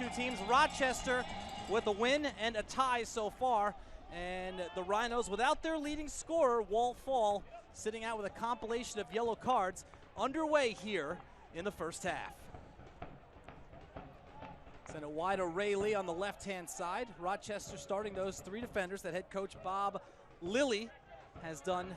two teams. Rochester with a win and a tie so far. And the Rhinos, without their leading scorer, Walt Fall, sitting out with a compilation of yellow cards, underway here in the first half. Send it wide to Ray Lee on the left-hand side. Rochester starting those three defenders that head coach Bob Lilly has done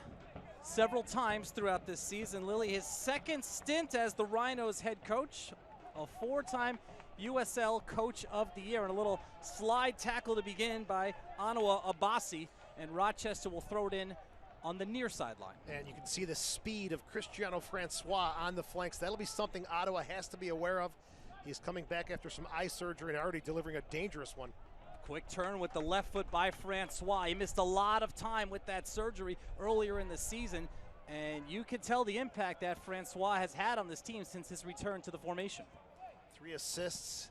several times throughout this season. Lilly, his second stint as the Rhinos head coach, a four-time USL Coach of the Year, and a little slide tackle to begin by Ottawa Abassi, and Rochester will throw it in on the near sideline. And you can see the speed of Cristiano Francois on the flanks. That'll be something Ottawa has to be aware of. He's coming back after some eye surgery and already delivering a dangerous one. Quick turn with the left foot by Francois. He missed a lot of time with that surgery earlier in the season, and you can tell the impact that Francois has had on this team since his return to the formation. 3 assists,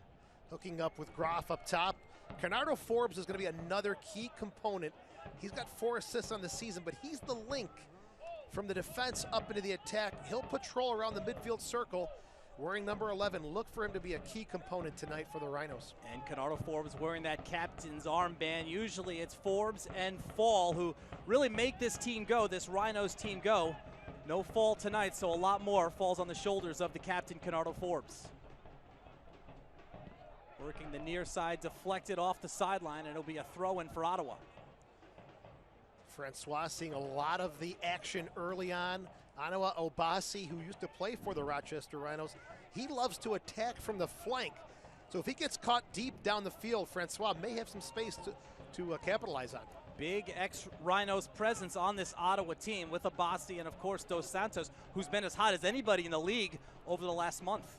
hooking up with Groff up top. Bernardo Forbes is going to be another key component. He's got 4 assists on the season, but he's the link from the defense up into the attack. He'll patrol around the midfield circle wearing number 11. Look for him to be a key component tonight for the Rhinos. And Bernardo Forbes wearing that captain's armband. Usually it's Forbes and Fall who really make this team go, this Rhinos team go. No Fall tonight, so a lot more falls on the shoulders of the captain, Bernardo Forbes. Working the near side, deflected off the sideline, and it'll be a throw-in for Ottawa. Francois seeing a lot of the action early on. Ottawa Obasi, who used to play for the Rochester Rhinos, he loves to attack from the flank. So if he gets caught deep down the field, Francois may have some space to capitalize on. Big ex-Rhinos presence on this Ottawa team with Abasi and, of course, Dos Santos, who's been as hot as anybody in the league over the last month.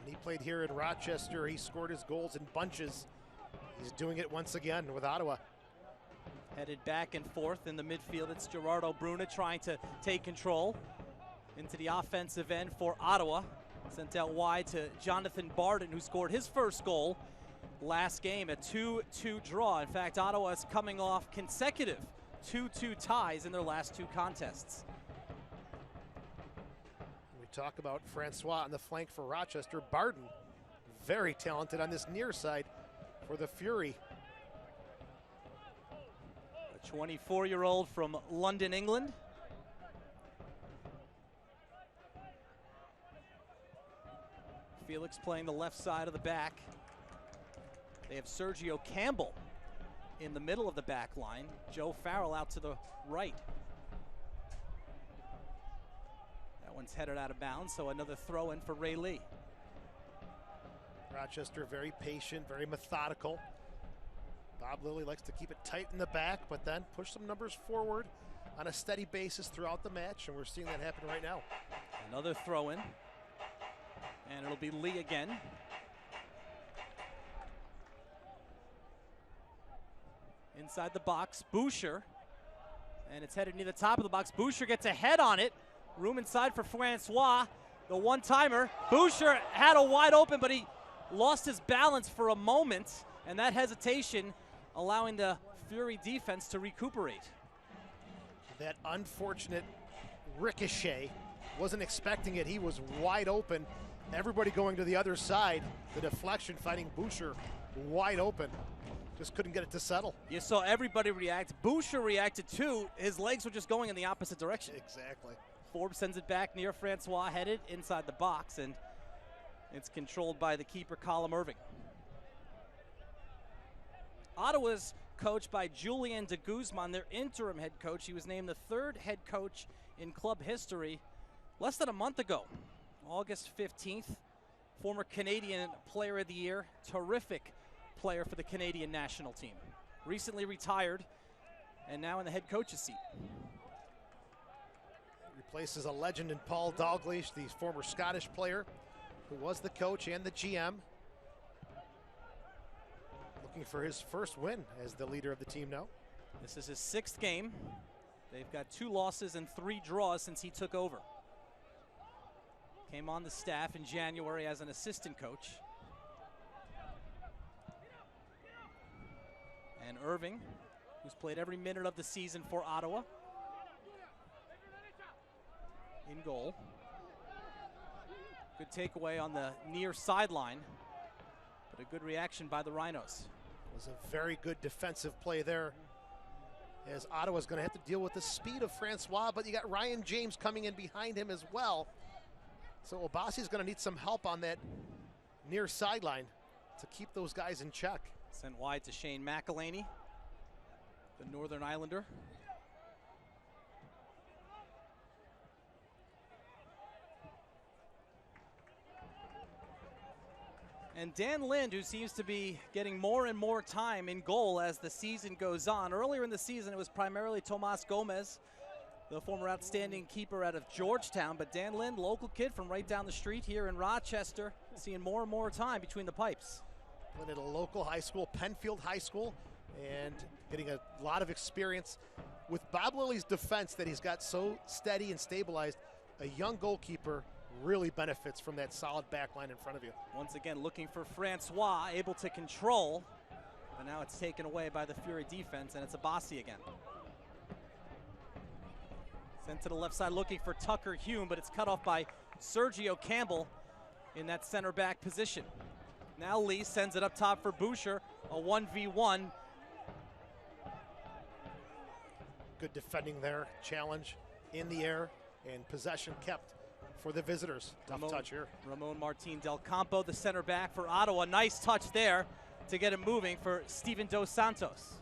When he played here in Rochester, he scored his goals in bunches. He's doing it once again with Ottawa. Headed back and forth in the midfield, it's Gerardo Bruna trying to take control into the offensive end for Ottawa. Sent out wide to Jonathan Barden, who scored his first goal last game, a 2-2 draw. In fact, Ottawa is coming off consecutive 2-2 ties in their last 2 contests. We talk about Francois on the flank for Rochester. Barden, very talented on this near side for the Fury. 24-year-old from London, England. Felix playing the left side of the back. They have Sergio Campbell in the middle of the back line. Joe Farrell out to the right. That one's headed out of bounds, so another throw-in for Ray Lee. Rochester very patient, very methodical. Bob Lilly likes to keep it tight in the back, but then push some numbers forward on a steady basis throughout the match, and we're seeing that happen right now. Another throw-in, and it'll be Lee again. Inside the box, Boucher, and it's headed near the top of the box. Boucher gets a head on it. Room inside for Francois, the one-timer. Boucher had a wide open, but he lost his balance for a moment, and that hesitation allowing the Fury defense to recuperate. That unfortunate ricochet, wasn't expecting it. He was wide open. Everybody going to the other side. The deflection finding Boucher wide open. Just couldn't get it to settle. You saw everybody react. Boucher reacted too. His legs were just going in the opposite direction. Exactly. Forbes sends it back near Francois, headed inside the box, and it's controlled by the keeper, Colin Irving. Ottawa's coached by Julian de Guzman, their interim head coach. He was named the 3rd head coach in club history less than a month ago, August 15th. Former Canadian Player of the Year, terrific player for the Canadian national team. Recently retired and now in the head coach's seat. Replaces a legend in Paul Dalglish, the former Scottish player who was the coach and the GM. Looking for his first win as the leader of the team now. This is his 6th game. They've got 2 losses and 3 draws since he took over. Came on the staff in January as an assistant coach. And Irving, who's played every minute of the season for Ottawa, in goal. Good takeaway on the near sideline. But a good reaction by the Rhinos. It was a very good defensive play there, as Ottawa's going to have to deal with the speed of Francois, but you got Ryan James coming in behind him as well. So Obasi's going to need some help on that near sideline to keep those guys in check. Sent wide to Shane McElhaney, the Northern Islander. And Dan Lind, who seems to be getting more and more time in goal as the season goes on. Earlier in the season, it was primarily Tomas Gomez, the former outstanding keeper out of Georgetown. But Dan Lind, local kid from right down the street here in Rochester, seeing more and more time between the pipes. Played at a local high school, Penfield High School, and getting a lot of experience. With Bob Lilly's defense that he's got so steady and stabilized, a young goalkeeper really benefits from that solid back line in front of you. Once again, looking for Francois, able to control, but now it's taken away by the Fury defense, and it's Obasi again. Sent to the left side, looking for Tucker Hume, but it's cut off by Sergio Campbell in that center back position. Now Lee sends it up top for Boucher, a 1v1. Good defending there, challenge in the air, and possession kept for the visitors. Tough touch here. Ramon Martin Del Campo, the center back for Ottawa. Nice touch there to get it moving for Steven Dos Santos.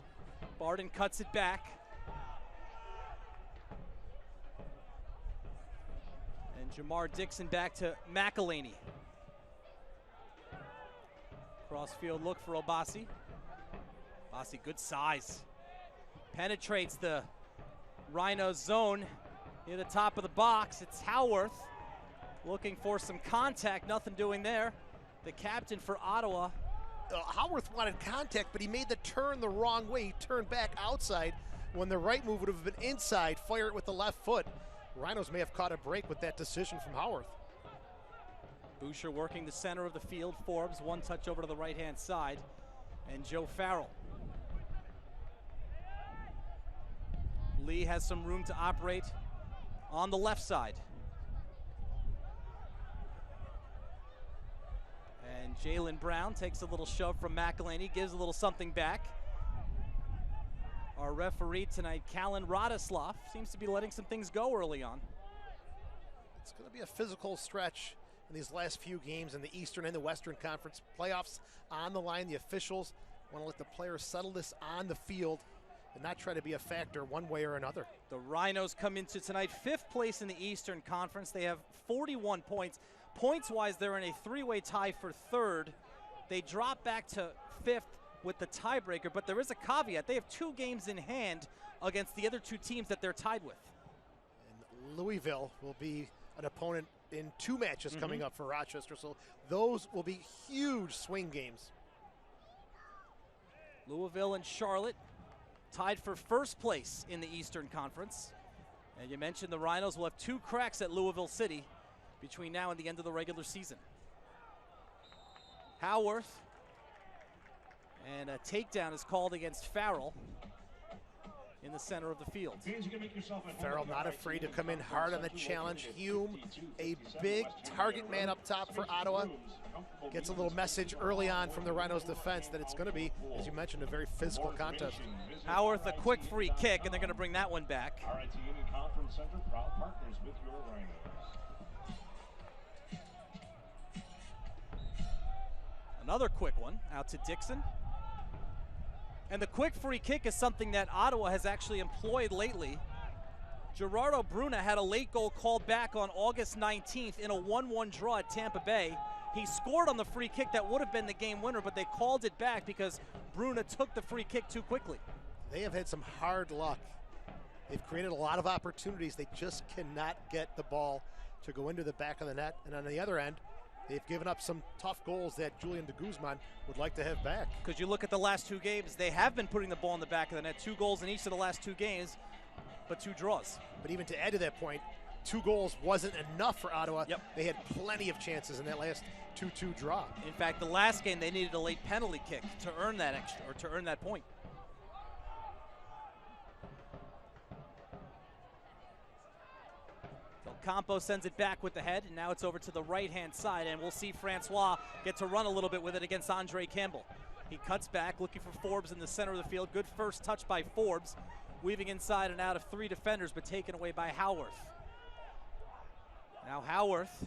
Barden cuts it back. And Jamar Dixon back to McElhaney. Crossfield look for Obasi. Obasi, good size. Penetrates the Rhinos zone near the top of the box. It's Howarth looking for some contact, nothing doing there. The captain for Ottawa. Howarth wanted contact, but he made the turn the wrong way. He turned back outside when the right move would have been inside, fire it with the left foot. Rhinos may have caught a break with that decision from Howarth. Boucher working the center of the field. Forbes, one touch over to the right-hand side. And Joe Farrell. Lee has some room to operate on the left side. And Jalen Brown takes a little shove from McElhaney, gives a little something back. Our referee tonight, Callan Radislav, seems to be letting some things go early on. It's going to be a physical stretch in these last few games in the Eastern and the Western Conference playoffs on the line. The officials want to let the players settle this on the field and not try to be a factor one way or another. The Rhinos come into tonight 5th place in the Eastern Conference. They have 41 points. Points-wise, they're in a 3-way tie for 3rd. They drop back to 5th with the tiebreaker, but there is a caveat. They have 2 games in hand against the other 2 teams that they're tied with. And Louisville will be an opponent in 2 matches coming up for Rochester, so those will be huge swing games. Louisville and Charlotte tied for 1st place in the Eastern Conference. And you mentioned the Rhinos will have 2 cracks at Louisville City between now and the end of the regular season. Howarth, and a takedown is called against Farrell in the center of the field. Farrell not afraid to come in hard on the challenge. Hume, a big target man up top for Ottawa. Gets a little message early on from the Rhinos defense that it's going to be, as you mentioned, a very physical contest. Howarth, a quick free kick, and they're going to bring that one back. Another quick one out to Dixon. And the quick free kick is something that Ottawa has actually employed lately. Gerardo Bruna had a late goal called back on August 19th in a 1-1 draw at Tampa Bay. He scored on the free kick that would have been the game winner, but they called it back because Bruna took the free kick too quickly. They have had some hard luck. They've created a lot of opportunities. They just cannot get the ball to go into the back of the net. And on the other end, they've given up some tough goals that Julian de Guzman would like to have back. Because you look at the last 2 games, they have been putting the ball in the back of the net. 2 goals in each of the last 2 games, but 2 draws. But even to add to that point, 2 goals wasn't enough for Ottawa. Yep. They had plenty of chances in that last 2-2 draw. In fact, the last game they needed a late penalty kick to earn that extra, or to earn that point. Del Campo sends it back with the head, and now it's over to the right-hand side, and we'll see Francois get to run a little bit with it against Andre Campbell. He cuts back, looking for Forbes in the center of the field. Good first touch by Forbes, weaving inside and out of 3 defenders, but taken away by Howarth. Now Howarth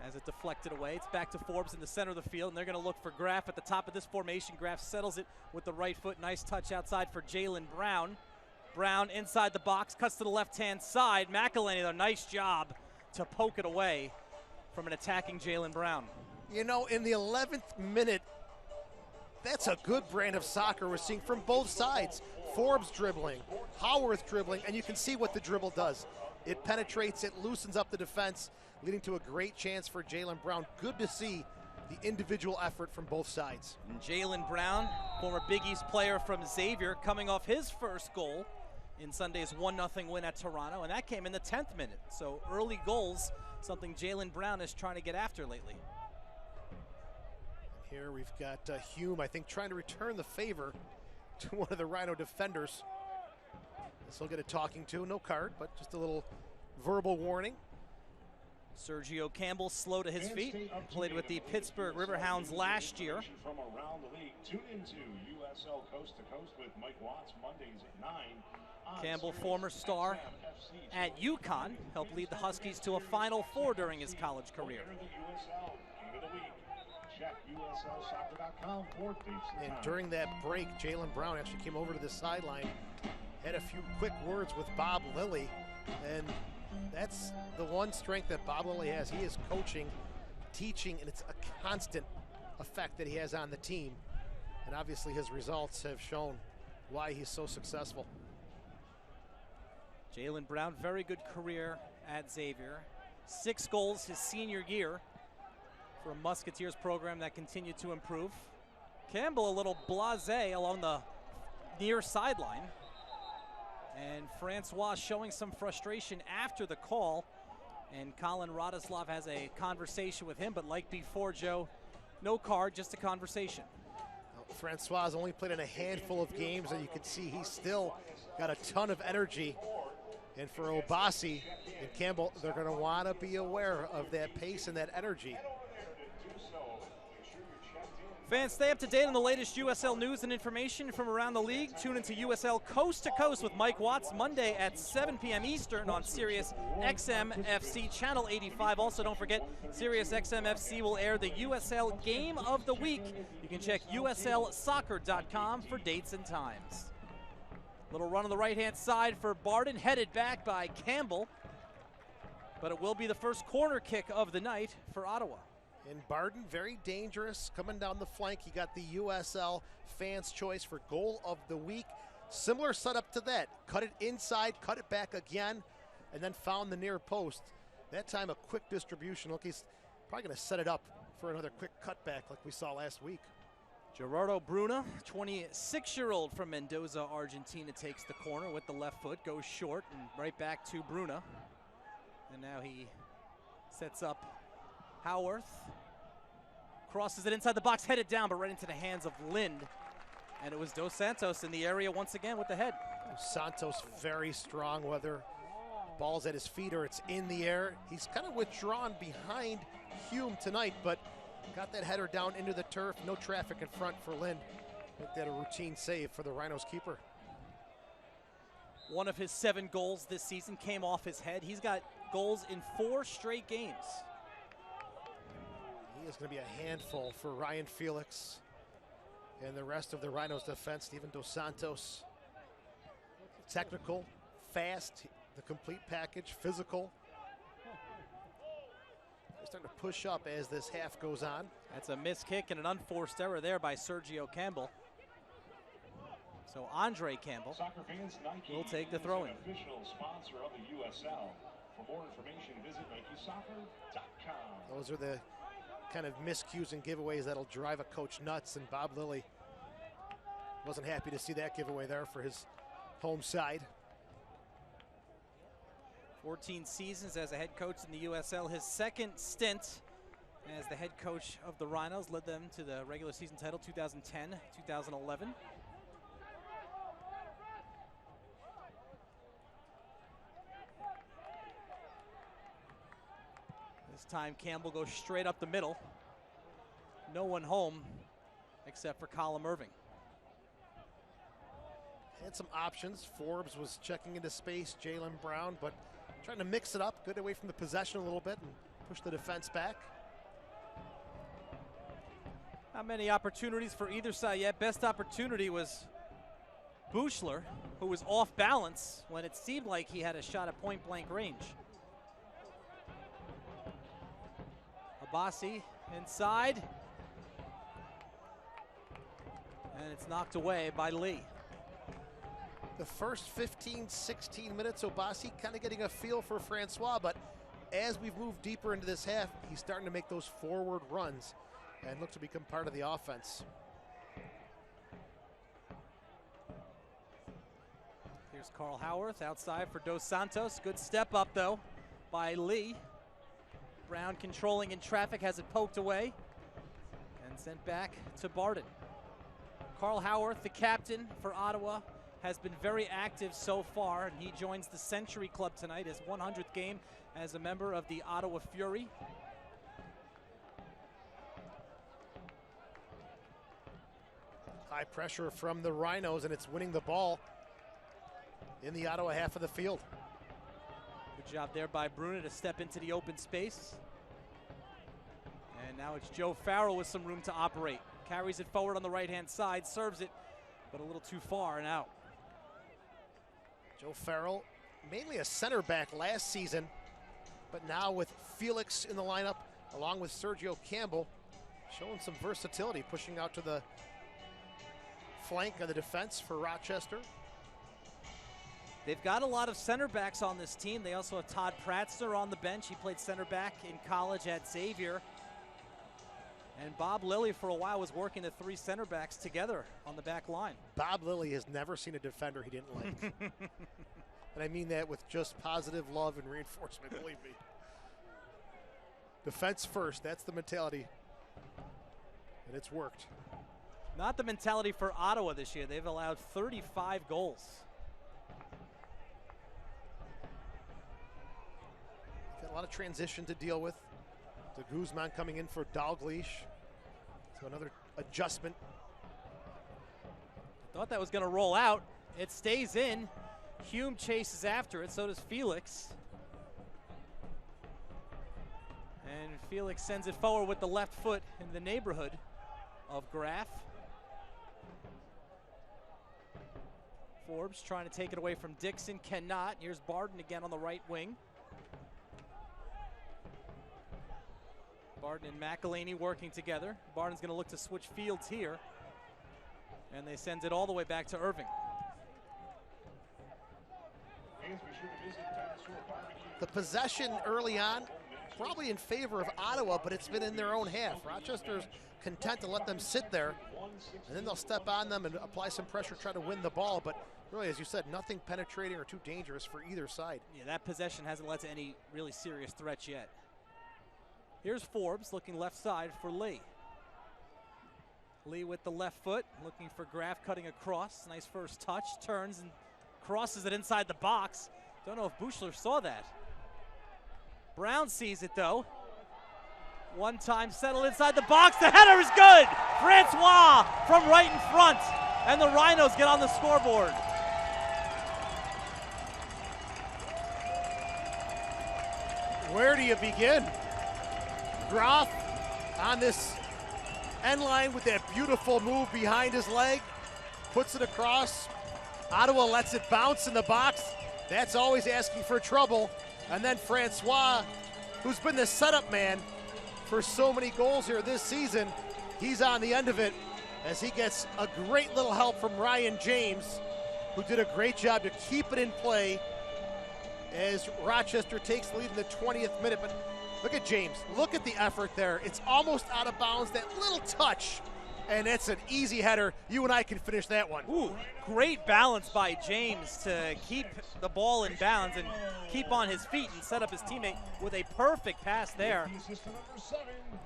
has it deflected away. It's back to Forbes in the center of the field, and they're going to look for Graff at the top of this formation. Graff settles it with the right foot. Nice touch outside for Jalen Brown. Brown inside the box, cuts to the left-hand side. McElhaney, though, nice job to poke it away from an attacking Jalen Brown. You know, in the 11th minute, that's a good brand of soccer we're seeing from both sides. Forbes dribbling, Howarth dribbling, and you can see what the dribble does. It penetrates, it loosens up the defense, leading to a great chance for Jalen Brown. Good to see the individual effort from both sides. And Jalen Brown, former Big East player from Xavier, coming off his first goal in Sunday's 1-0 win at Toronto, and that came in the 10th minute. So early goals, something Jalen Brown is trying to get after lately. Here we've got Hume, I think, trying to return the favor to one of the Rhino defenders. This will get a talking to, no card, but just a little verbal warning. Sergio Campbell slow to his feet, played with the Pittsburgh Riverhounds last year. From around the league, tune into USL Coast to Coast with Mike Watts Mondays at 9. Campbell, former star at UConn, helped lead the Huskies to a Final Four during his college career. And during that break, Jalen Brown actually came over to the sideline, had a few quick words with Bob Lilly, and that's the one strength that Bob Lilly has. He is coaching, teaching, and it's a constant effect that he has on the team. And obviously his results have shown why he's so successful. Jalen Brown, very good career at Xavier. 6 goals his senior year for a Musketeers program that continued to improve. Campbell a little blasé along the near sideline. And Francois showing some frustration after the call. And Colin Radoslav has a conversation with him, but like before, Joe, no card, just a conversation. Francois has only played in a handful of games, and you can see he's still got a ton of energy. And for Obasi and Campbell, they're going to want to be aware of that pace and that energy. Fans, stay up to date on the latest USL news and information from around the league. Tune into USL Coast to Coast with Mike Watts Monday at 7 p.m. Eastern on Sirius XM FC Channel 85. Also, don't forget, Sirius XM FC will air the USL Game of the Week. You can check uslsoccer.com for dates and times. Little run on the right-hand side for Barden, headed back by Campbell. But it will be the first corner kick of the night for Ottawa. And Barden, very dangerous, coming down the flank. He got the USL Fans' Choice for Goal of the Week. Similar setup to that. Cut it inside, cut it back again, and then found the near post. That time a quick distribution. Look, he's probably going to set it up for another quick cutback like we saw last week. Gerardo Bruna, 26-year-old from Mendoza, Argentina, takes the corner with the left foot, goes short, and right back to Bruna. And now he sets up Howarth. Crosses it inside the box, headed down, but right into the hands of Lind. And it was Dos Santos in the area once again with the head. Santos very strong, whether ball's at his feet or it's in the air. He's kind of withdrawn behind Hume tonight, but got that header down into the turf. No traffic in front for Lind. Make that a routine save for the Rhinos keeper. One of his 7 goals this season came off his head. He's got goals in 4 straight games. He is going to be a handful for Ryan Felix and the rest of the Rhinos defense. Steven Dos Santos, technical, fast, the complete package, physical. They're starting to push up as this half goes on. That's a missed kick and an unforced error there by Sergio Campbell. So Andre Campbell will take the throw-in. Official sponsor of the USL. For more information, visit NikeSoccer.com. Those are the kind of miscues and giveaways that'll drive a coach nuts, and Bob Lilly wasn't happy to see that giveaway there for his home side. 14 seasons as a head coach in the USL. His second stint as the head coach of the Rhinos led them to the regular season title 2010-2011. This time Campbell goes straight up the middle. No one home except for Colin Irving. Had some options. Forbes was checking into space, Jalen Brown, but trying to mix it up, good away from the possession a little bit and push the defense back. Not many opportunities for either side yet. Best opportunity was Buechler, who was off balance when it seemed like he had a shot at point blank range. Abbasi inside. And it's knocked away by Lee. The first 15, 16 minutes, Abbasi kind of getting a feel for Francois, but as we've moved deeper into this half, he's starting to make those forward runs and look to become part of the offense. Here's Carl Howarth outside for Dos Santos. Good step up, though, by Lee. Brown controlling in traffic, has it poked away and sent back to Barden. Carl Howarth, the captain for Ottawa, has been very active so far, and he joins the Century Club tonight, his 100th game as a member of the Ottawa Fury. High pressure from the Rhinos, and it's winning the ball in the Ottawa half of the field. Good job there by Bruna to step into the open space. And now it's Joe Farrell with some room to operate. Carries it forward on the right-hand side, serves it, but a little too far and out. Joe Farrell, mainly a center back last season, but now with Felix in the lineup, along with Sergio Campbell, showing some versatility, pushing out to the flank of the defense for Rochester. They've got a lot of center backs on this team. They also have Todd Pratzner on the bench. He played center back in college at Xavier. And Bob Lilly for a while was working the three center backs together on the back line. Bob Lilly has never seen a defender he didn't like. And I mean that with just positive love and reinforcement, believe me. Defense first, that's the mentality. And it's worked. Not the mentality for Ottawa this year. They've allowed 35 goals. Got a lot of transition to deal with. The Guzman coming in for Dalglish. So another adjustment. Thought that was going to roll out. It stays in. Hume chases after it, so does Felix. And Felix sends it forward with the left foot in the neighborhood of Graf. Forbes trying to take it away from Dixon, cannot. Here's Barden again on the right wing. Barden and McElhaney working together. Barden's going to look to switch fields here. And they send it all the way back to Irving. The possession early on, probably in favor of Ottawa, but it's been in their own half. Rochester's content to let them sit there, and then they'll step on them and apply some pressure, try to win the ball. But really, as you said, nothing penetrating or too dangerous for either side. Yeah, that possession hasn't led to any really serious threats yet. Here's Forbes looking left side for Lee. Lee with the left foot, looking for Graf cutting across. Nice first touch, turns and crosses it inside the box. Don't know if Buechler saw that. Brown sees it though. One time settled inside the box. The header is good. Francois from right in front. And the Rhinos get on the scoreboard. Where do you begin? Graf on this end line with that beautiful move behind his leg. Puts it across. Ottawa lets it bounce in the box. That's always asking for trouble. And then Francois, who's been the setup man for so many goals here this season, he's on the end of it as he gets a great little help from Ryan James, who did a great job to keep it in play as Rochester takes the lead in the 20th minute. But look at James. Look at the effort there. It's almost out of bounds, that little touch, and it's an easy header. You and I can finish that one. Ooh, great balance by James to keep the ball in bounds and keep on his feet and set up his teammate with a perfect pass there.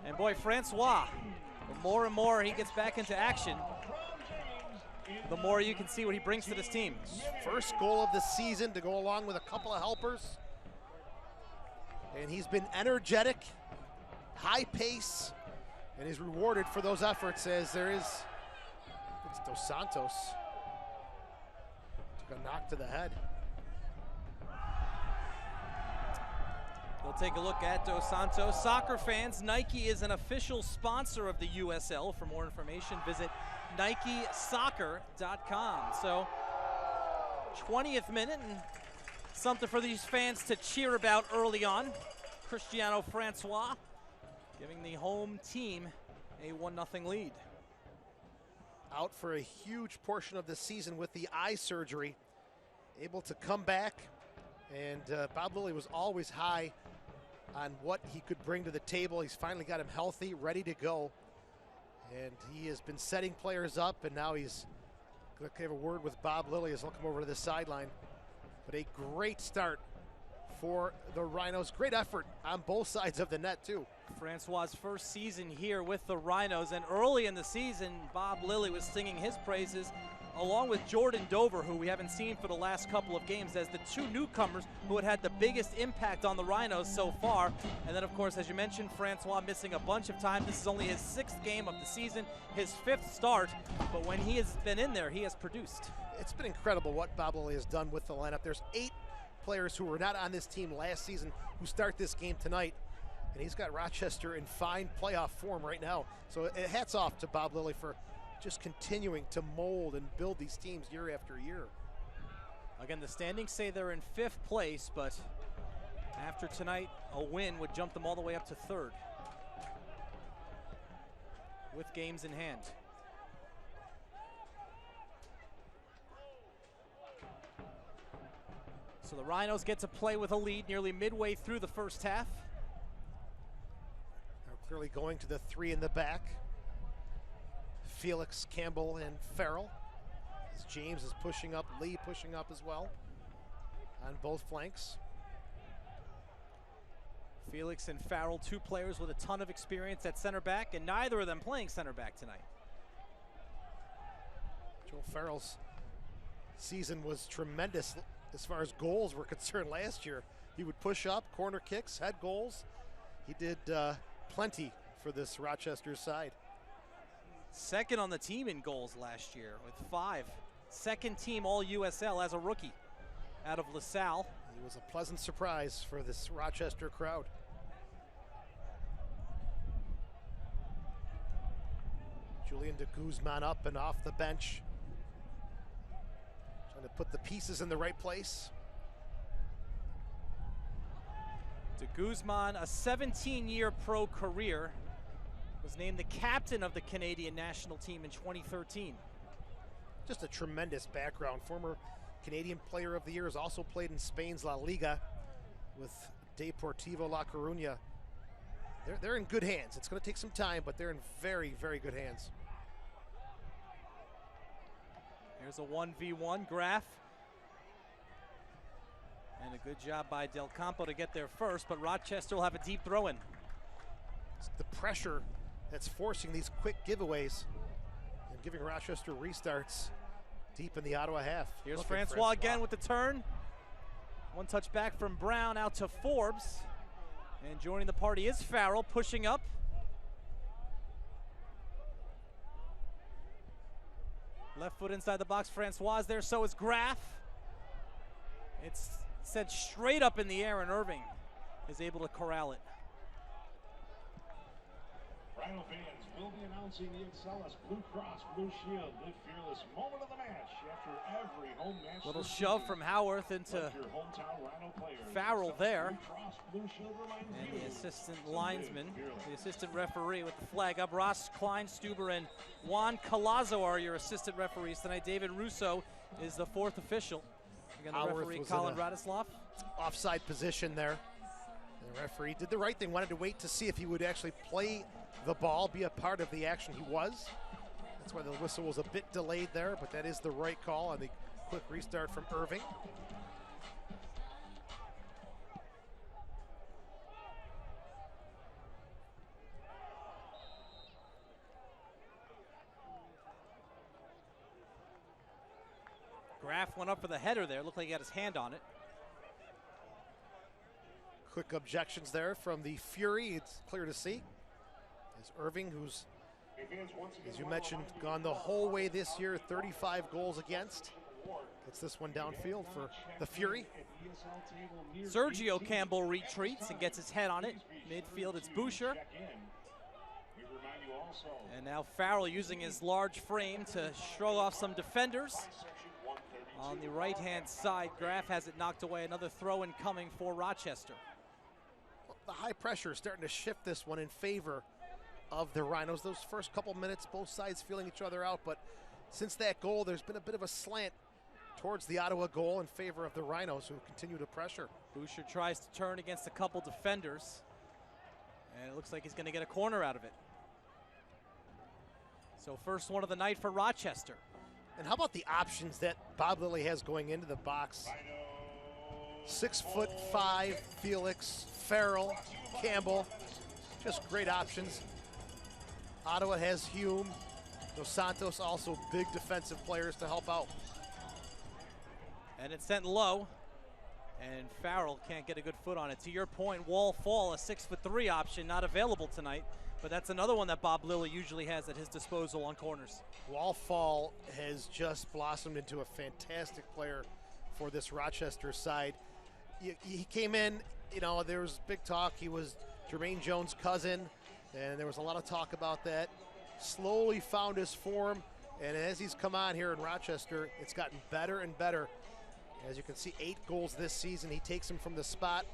And boy, Francois, the more and more he gets back into action, the more you can see what he brings to this team. First goal of the season to go along with a couple of helpers. And he's been energetic, high pace, and is rewarded for those efforts as there is, it's Dos Santos. Took a knock to the head. We'll take a look at Dos Santos. Soccer fans, Nike is an official sponsor of the USL. For more information, visit NikeSoccer.com. So, 20th minute, and something for these fans to cheer about early on. Cristiano Francois giving the home team a 1-0 lead. Out for a huge portion of the season with the eye surgery. Able to come back, and Bob Lilly was always high on what he could bring to the table. He's finally got him healthy, ready to go. And he has been setting players up, and now he's going to have a word with Bob Lilly as he'll come over to the sideline. But a great start for the Rhinos. Great effort on both sides of the net, too. Francois' first season here with the Rhinos, and early in the season, Bob Lilly was singing his praises along with Jordan Dover, who we haven't seen for the last couple of games, as the two newcomers who had the biggest impact on the Rhinos so far. And then, of course, as you mentioned, Francois missing a bunch of time. This is only his 6th game of the season, his 5th start, but when he has been in there, he has produced. It's been incredible what Bob Lilly has done with the lineup. There's 8 players who were not on this team last season who start this game tonight, and he's got Rochester in fine playoff form right now. So hats off to Bob Lilly for just continuing to mold and build these teams year after year. Again, the standings say they're in 5th place, but after tonight, a win would jump them all the way up to 3rd with games in hand. So the Rhinos get to play with a lead nearly midway through the first half. Now clearly going to the 3 in the back. Felix, Campbell, and Farrell. As James is pushing up, Lee pushing up as well on both flanks. Felix and Farrell, 2 players with a ton of experience at center back, and neither of them playing center back tonight. Joel Farrell's season was tremendous as far as goals were concerned last year. He would push up, corner kicks, head goals. He did plenty for this Rochester side. 2nd on the team in goals last year with 5. 2nd team All-USL as a rookie out of LaSalle. He was a pleasant surprise for this Rochester crowd. Julian de Guzman up and off the bench. Trying to put the pieces in the right place. De Guzman, a 17-year pro career, was named the captain of the Canadian national team in 2013. Just a tremendous background. Former Canadian Player of the Year, has also played in Spain's La Liga with Deportivo La Coruña. They're in good hands. It's going to take some time, but they're in very, very good hands. Here's a 1v1 Graf. And a good job by Del Campo to get there first, but Rochester will have a deep throw-in. It's the pressure that's forcing these quick giveaways and giving Rochester restarts deep in the Ottawa half. Here's Francois again with the turn. One touch back from Brown out to Forbes. And joining the party is Farrell, pushing up. Left foot inside the box, Francois is there, so is Graf. It's sent straight up in the air, and Irving is able to corral it. Rhino fans will be announcing the Excellus Blue Cross Blue Shield, the fearless moment of the match after every home match. Little shove from Howarth into Farrell there. And the assistant linesman, the assistant referee with the flag up. Ross Kleinstuber and Juan Colazo are your assistant referees tonight. David Russo is the 4th official. Again, the referee Colin Radislav. Offside position there. The referee did the right thing, wanted to wait to see if he would actually play the ball, be a part of the action. He was. That's why the whistle was a bit delayed there, but that is the right call on the quick restart from Irving. Graf went up for the header there. Looked like he had his hand on it. Quick objections there from the Fury. It's clear to see. As Irving, who's, as you mentioned, gone the whole way this year, 35 goals against. Gets this one downfield for the Fury. Sergio Campbell retreats and gets his head on it. Midfield, it's Boucher. And now Farrell using his large frame to shrug off some defenders. On the right-hand side, Graf has it knocked away. Another throw-in coming for Rochester. The high pressure is starting to shift this one in favor of the Rhinos. Those first couple minutes, both sides feeling each other out, but since that goal, there's been a bit of a slant towards the Ottawa goal in favor of the Rhinos, who continue to pressure. Boucher tries to turn against a couple defenders, and it looks like he's going to get a corner out of it. So first one of the night for Rochester. And how about the options that Bob Lilly has going into the box? 6'5", Felix, Farrell, Campbell, just great options. Ottawa has Hume, Dos Santos, also big defensive players to help out. And it's sent low, and Farrell can't get a good foot on it. To your point, Wall Fall, a 6'3" option, not available tonight, but that's another one that Bob Lilly usually has at his disposal on corners. Wallfall has just blossomed into a fantastic player for this Rochester side. He came in, you know, there was big talk. He was Jermaine Jones' cousin, and there was a lot of talk about that. Slowly found his form, and as he's come on here in Rochester, it's gotten better and better. As you can see, 8 goals this season. He takes them from the spot,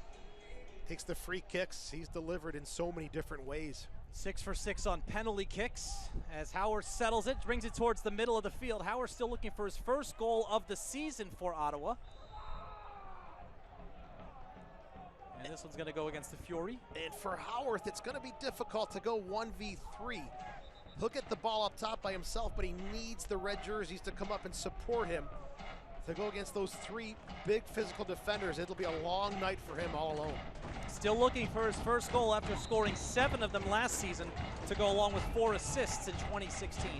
takes the free kicks. He's delivered in so many different ways. 6 for 6 on penalty kicks as Howard settles it, brings it towards the middle of the field. Howard still looking for his first goal of the season for Ottawa. And this one's going to go against the Fury. And for Howarth, it's going to be difficult to go 1v3. He'll get the ball up top by himself, but he needs the red jerseys to come up and support him. To go against those 3 big physical defenders, it'll be a long night for him all alone. Still looking for his first goal after scoring 7 of them last season to go along with 4 assists in 2016.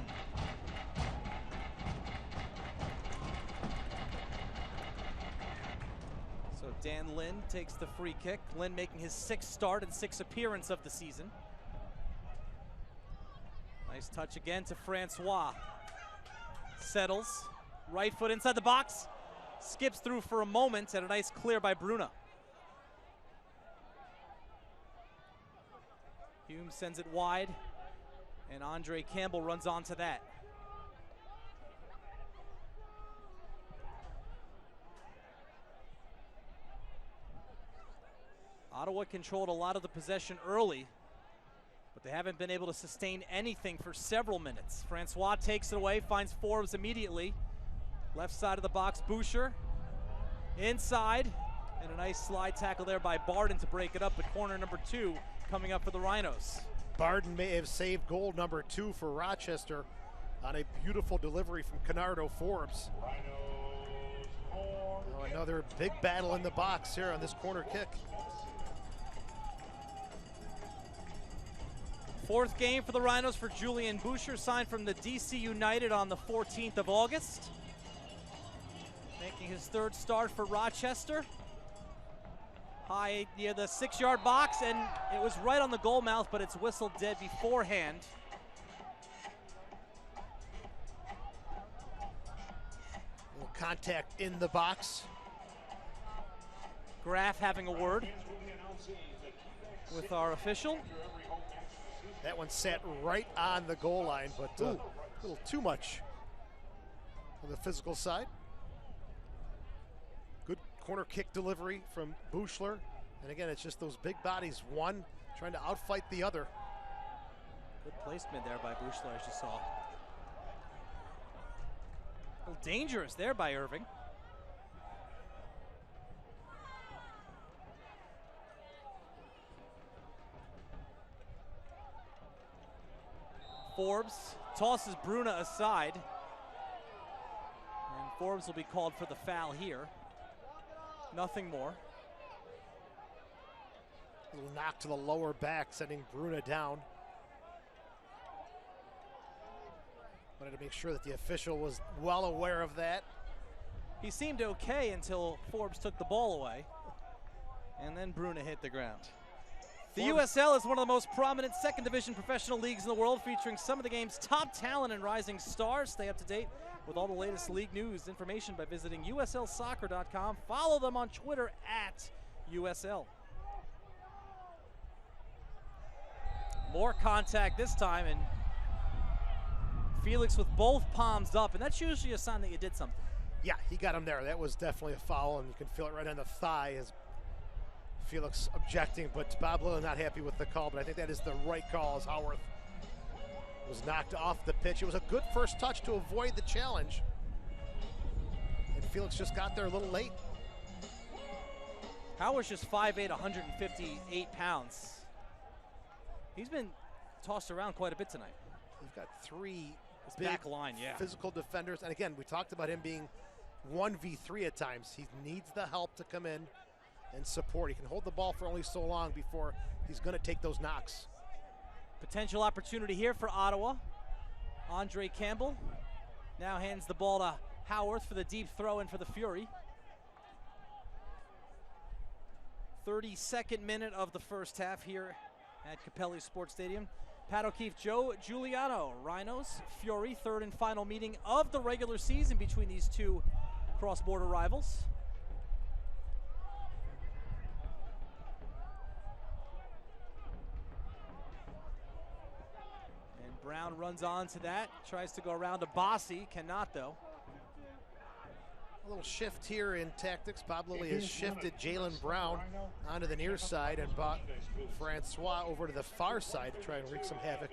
So Dan Lynn takes the free kick. Lynn making his 6th start and 6th appearance of the season. Nice touch again to Francois. Settles. Right foot inside the box. Skips through for a moment and a nice clear by Bruna. Hume sends it wide, and Andre Campbell runs onto that. Ottawa controlled a lot of the possession early, but they haven't been able to sustain anything for several minutes. Francois takes it away, finds Forbes immediately. Left side of the box, Boucher. Inside, and a nice slide tackle there by Barden to break it up, but corner number 2 coming up for the Rhinos. Barden may have saved goal number 2 for Rochester on a beautiful delivery from Canardo Forbes. Now another big battle in the box here on this corner kick. 4th game for the Rhinos for Julian Boucher, signed from the DC United on the 14th of August. Making his 3rd start for Rochester. High near the 6-yard box, and it was right on the goal mouth, but it's whistled dead beforehand. A little contact in the box. Graf having a word with our official. That one sat right on the goal line, but a little too much on the physical side. Good corner kick delivery from Bouchler. And again, it's just those big bodies, one trying to outfight the other. Good placement there by Bouchler, as you saw. A little dangerous there by Irving. Forbes tosses Bruna aside. And Forbes will be called for the foul here. Nothing more. A little knock to the lower back, sending Bruna down. Wanted to make sure that the official was well aware of that. He seemed okay until Forbes took the ball away. And then Bruna hit the ground. The USL is one of the most prominent second division professional leagues in the world, featuring some of the game's top talent and rising stars. Stay up to date with all the latest league news information by visiting uslsoccer.com. Follow them on Twitter at USL. More contact this time, and Felix with both palms up, and that's usually a sign that you did something. Yeah, he got him there. That was definitely a foul, and you can feel it right on the thigh as Felix objecting, but Bob Lilly not happy with the call, but I think that is the right call as Howarth was knocked off the pitch. It was a good first touch to avoid the challenge, and Felix just got there a little late. Howarth's just 5'8", 158 pounds. He's been tossed around quite a bit tonight. We've got three big back line, physical defenders, and again, we talked about him being 1v3 at times. He needs the help to come in and support. He can hold the ball for only so long before he's going to take those knocks. Potential opportunity here for Ottawa. Andre Campbell now hands the ball to Howarth for the deep throw in for the Fury. 32nd minute of the first half here at Capelli Sports Stadium. Pat O'Keefe, Joe Giuliano, Rhinos, Fury, third and final meeting of the regular season between these two cross-border rivals. Brown runs on to that, tries to go around to Bossy, cannot though. A little shift here in tactics. Bob Lilly has shifted Jalen Brown onto the near side and brought Francois over to the far side to try and wreak some havoc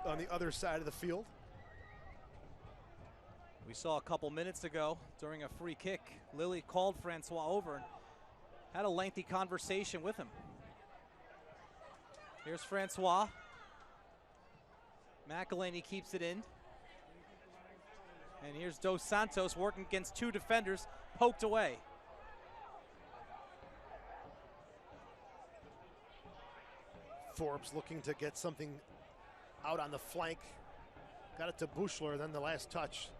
on the other side of the field. We saw a couple minutes ago during a free kick, Lilly called Francois over and had a lengthy conversation with him. Here's Francois. McElhaney keeps it in. And here's Dos Santos working against two defenders, poked away. Forbes looking to get something out on the flank. Got it to Buchler, then the last touch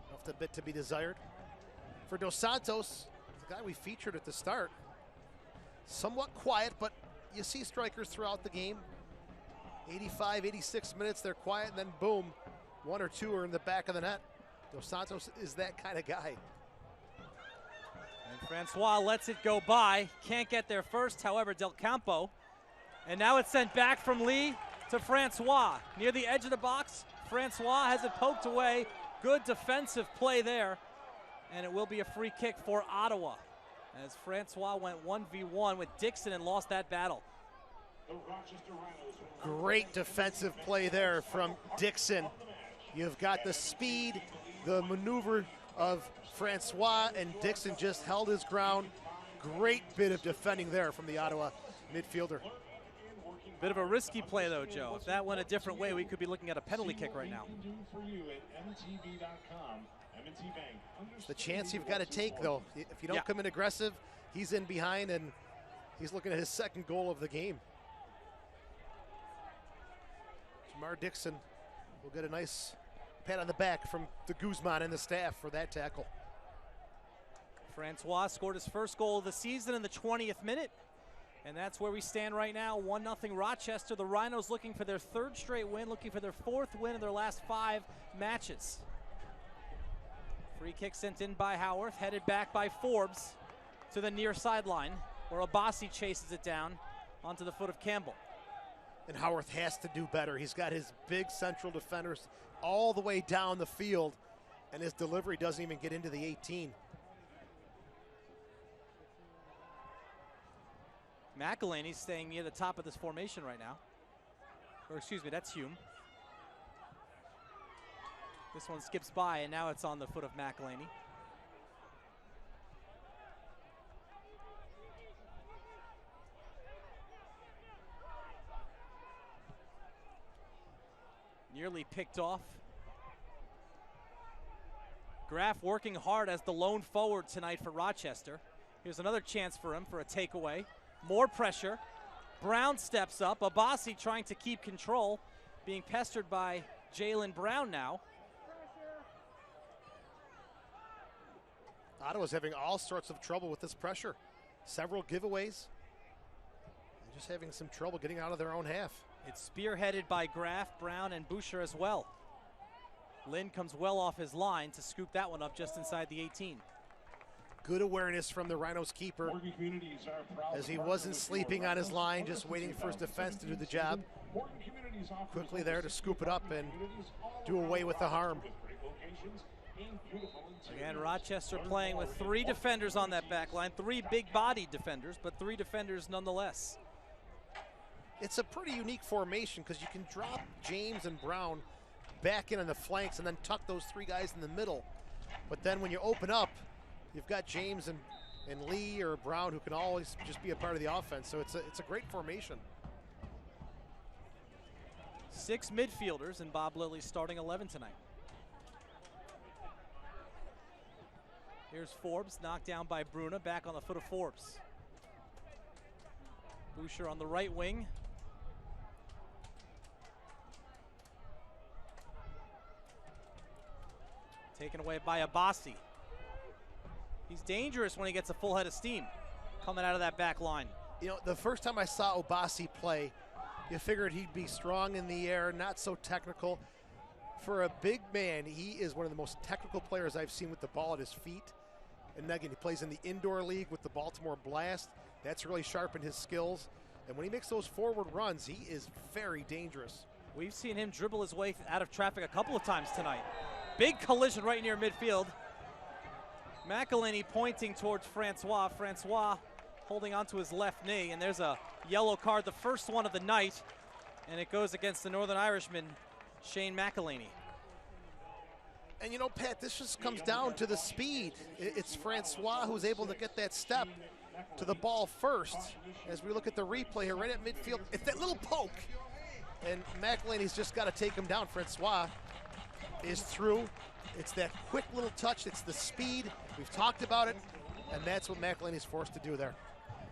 left a bit to be desired. For Dos Santos, the guy we featured at the start, somewhat quiet, but you see strikers throughout the game. 85, 86 minutes, they're quiet, and then boom, one or two are in the back of the net. Dos Santos is that kind of guy. And Francois lets it go by. Can't get there first, however, Del Campo. And now it's sent back from Lee to Francois. Near the edge of the box, Francois has it poked away. Good defensive play there. And it will be a free kick for Ottawa, as Francois went 1v1 with Dixon and lost that battle. Great defensive play there from Dixon. You've got the speed, the maneuver of Francois, and Dixon just held his ground. Great bit of defending there from the Ottawa midfielder. Bit of a risky play though, Joe. If that went a different way, we could be looking at a penalty kick right now. It's the chance you've got to take though. If you don't come in aggressive, he's in behind and he's looking at his second goal of the game. Jamar Dixon will get a nice pat on the back from the Guzman and the staff for that tackle. Francois scored his first goal of the season in the 20th minute, and that's where we stand right now. 1-0 Rochester. The Rhinos looking for their third straight win, looking for their fourth win in their last 5 matches. Free kick sent in by Howarth, headed back by Forbes to the near sideline, where Obasi chases it down onto the foot of Campbell. And Howarth has to do better. He's got his big central defenders all the way down the field, and his delivery doesn't even get into the 18. McElhaney's staying near the top of this formation right now. Or excuse me, that's Hume. This one skips by, and now it's on the foot of McElhaney. Nearly picked off. Graff working hard as the lone forward tonight for Rochester. Here's another chance for him for a takeaway. More pressure. Brown steps up. Obasi trying to keep control, being pestered by Jalen Brown now. Ottawa's having all sorts of trouble with this pressure. several giveaways. They're just having some trouble getting out of their own half. It's spearheaded by Graf, Brown, and Boucher as well. Lynn comes well off his line to scoop that one up just inside the 18. Good awareness from the Rhinos keeper as he wasn't sleeping on his line, just waiting for his defense to do the job. Quickly there to scoop it up and do away with the harm. Again, Rochester playing with 3 defenders on that back line, 3 big-bodied defenders, but 3 defenders nonetheless. It's a pretty unique formation because you can drop James and Brown back in on the flanks and then tuck those 3 guys in the middle. But then when you open up, you've got James and Lee or Brown who can always just be a part of the offense. So it's a great formation. 6 midfielders in Bob Lilly's starting 11 tonight. Here's Forbes, knocked down by Bruna, back on the foot of Forbes. Boucher on the right wing. Taken away by Abassi. He's dangerous when he gets a full head of steam coming out of that back line. You know, the first time I saw Abassi play, you figured he'd be strong in the air, not so technical. For a big man, he is one of the most technical players I've seen with the ball at his feet. And again, he plays in the indoor league with the Baltimore Blast. That's really sharpened his skills. And when he makes those forward runs, he is very dangerous. We've seen him dribble his way out of traffic a couple of times tonight. Big collision right near midfield. McElhaney pointing towards Francois. Francois holding onto his left knee, and there's a yellow card, the first one of the night, and it goes against the Northern Irishman, Shane McElhaney. And you know, Pat, this just comes down to the speed. It's Francois who's able to get that step to the ball first. As we look at the replay here, right at midfield, it's that little poke. And McElhaney's just got to take him down. Francois is through. It's that quick little touch. It's the speed. We've talked about it, and that's what McElhaney's forced to do there.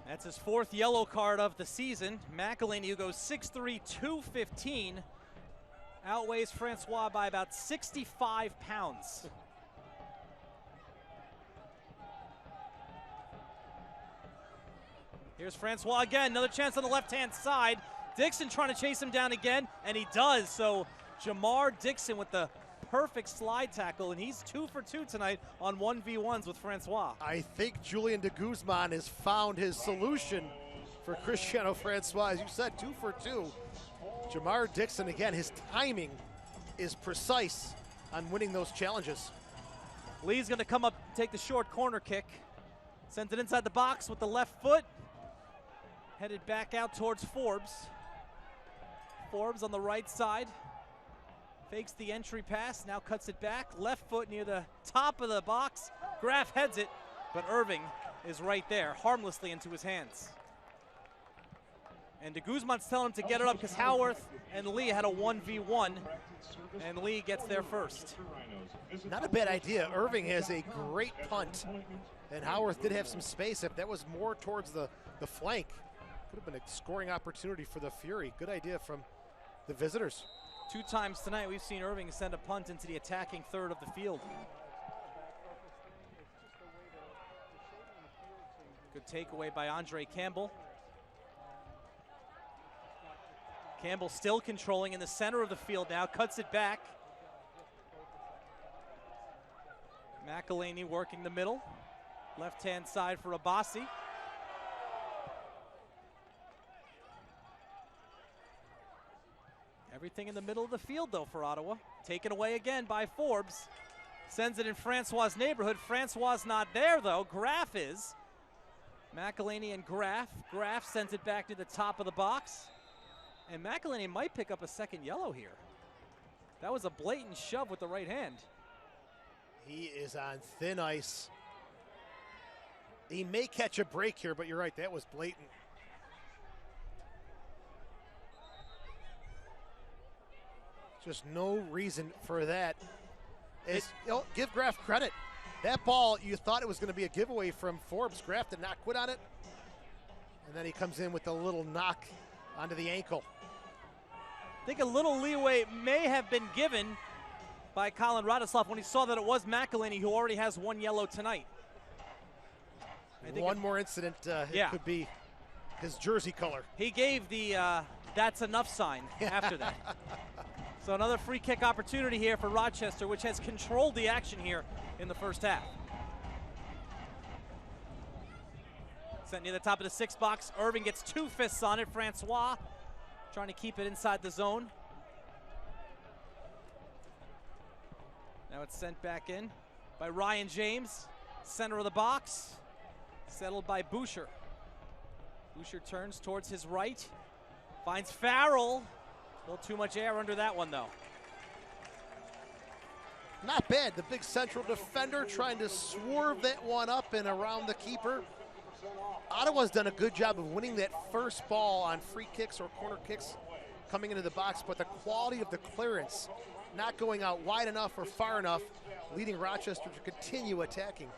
That's his 4th yellow card of the sea'son. McElhaney, who goes 6'3", 215, outweighs Francois by about 65 pounds. Here's Francois again, another chance on the left-hand side. Dixon trying to chase him down again, and he does. So Jamar Dixon with the perfect slide tackle, and he's 2 for 2 tonight on 1v1s with Francois. I think Julian de Guzman has found his solution for Cristiano Francois. As you said, 2 for 2. Jamar Dixon, again, his timing is precise on winning those challenges. Lee's going to come up, take the short corner kick. Sends it inside the box with the left foot. Headed back out towards Forbes. Forbes on the right side. Fakes the entry pass, now cuts it back. Left foot near the top of the box. Graf heads it, but Irving is right there, harmlessly into his hands. And de Guzman's telling him to get it up because Howarth and Lee had a 1v1, and Lee gets there first. Not a bad idea. Irving has a great punt, and Howarth did have some space. If that was more towards the flank, could have been a scoring opportunity for the Fury. Good idea from the visitors. 2 times tonight we've seen Irving send a punt into the attacking third of the field. Good takeaway by Andre Campbell. Campbell still controlling in the center of the field now, cuts it back. McElhaney working the middle. Left-hand side for Abassi. Everything in the middle of the field, though, for Ottawa. Taken away again by Forbes. Sends it in Francois' neighborhood. Francois not there, though. Graf is. McElhaney and Graf. Graf sends it back to the top of the box. And McElhaney might pick up a second yellow here. That was a blatant shove with the right hand. He is on thin ice. He may catch a break here, but you're right, that was blatant. Just no reason for that. Give Graf credit. That ball, you thought it was going to be a giveaway from Forbes. Graf did not quit on it. And then he comes in with a little knock onto the ankle. I think a little leeway may have been given by Colin Radoslav when he saw that it was McElhaney who already has 1 yellow tonight. One more incident, it could be his jersey color. He gave the that's enough sign after that. So another free kick opportunity here for Rochester, which has controlled the action here in the first half. Sent near the top of the 6 box. Irving gets 2 fists on it. Francois trying to keep it inside the zone. Now it's sent back in by Ryan James. Center of the box. Settled by Boucher. Boucher turns towards his right. Finds Farrell. A little too much air under that one, though. Not bad. The big central defender trying to swerve that one up and around the keeper. Ottawa's done a good job of winning that first ball on free kicks or corner kicks coming into the box, but the quality of the clearance not going out wide enough or far enough, leading Rochester to continue attacking.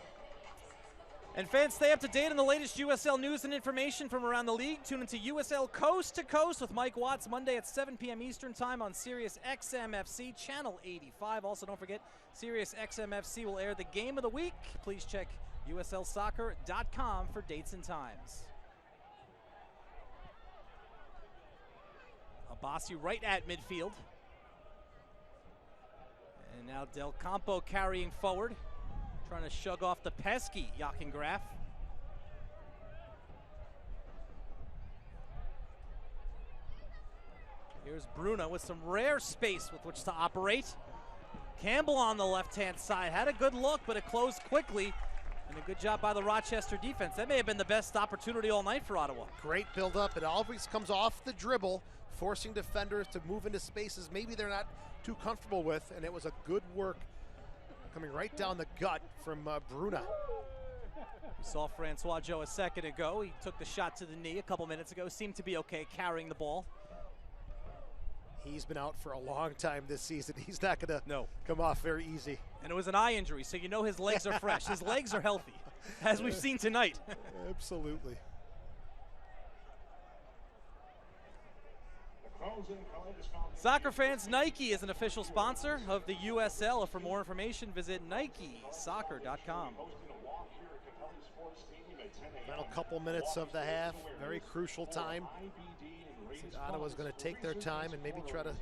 And fans, stay up to date on the latest USL news and information from around the league. Tune into USL Coast to Coast with Mike Watts Monday at 7 p.m. Eastern Time on Sirius XMFC, Channel 85. Also, don't forget, Sirius XMFC will air the game of the week. Please check USLsoccer.com for dates and times. Abassi right at midfield. And now Del Campo carrying forward. Trying to shug off the pesky Jochengraf. Here's Bruna with some rare space with which to operate. Campbell on the left-hand side had a good look, but it closed quickly. And a good job by the Rochester defense. That may have been the best opportunity all night for Ottawa. Great build-up. It always comes off the dribble, forcing defenders to move into spaces maybe they're not too comfortable with, and it was a good work coming right down the gut from Bruna. We saw Francois Joe a second ago. He took the shot to the knee a couple minutes ago. Seemed to be okay carrying the ball. He's been out for a long time this season. He's not going to come off very easy. And it was an eye injury, so you know his legs are fresh. His legs are healthy, as we've seen tonight. Absolutely. Soccer fans, Nike is an official sponsor of the USL. For more information, visit NikeSoccer.com. Final couple minutes of the half, very crucial time. Ottawa's going to take their time and maybe try to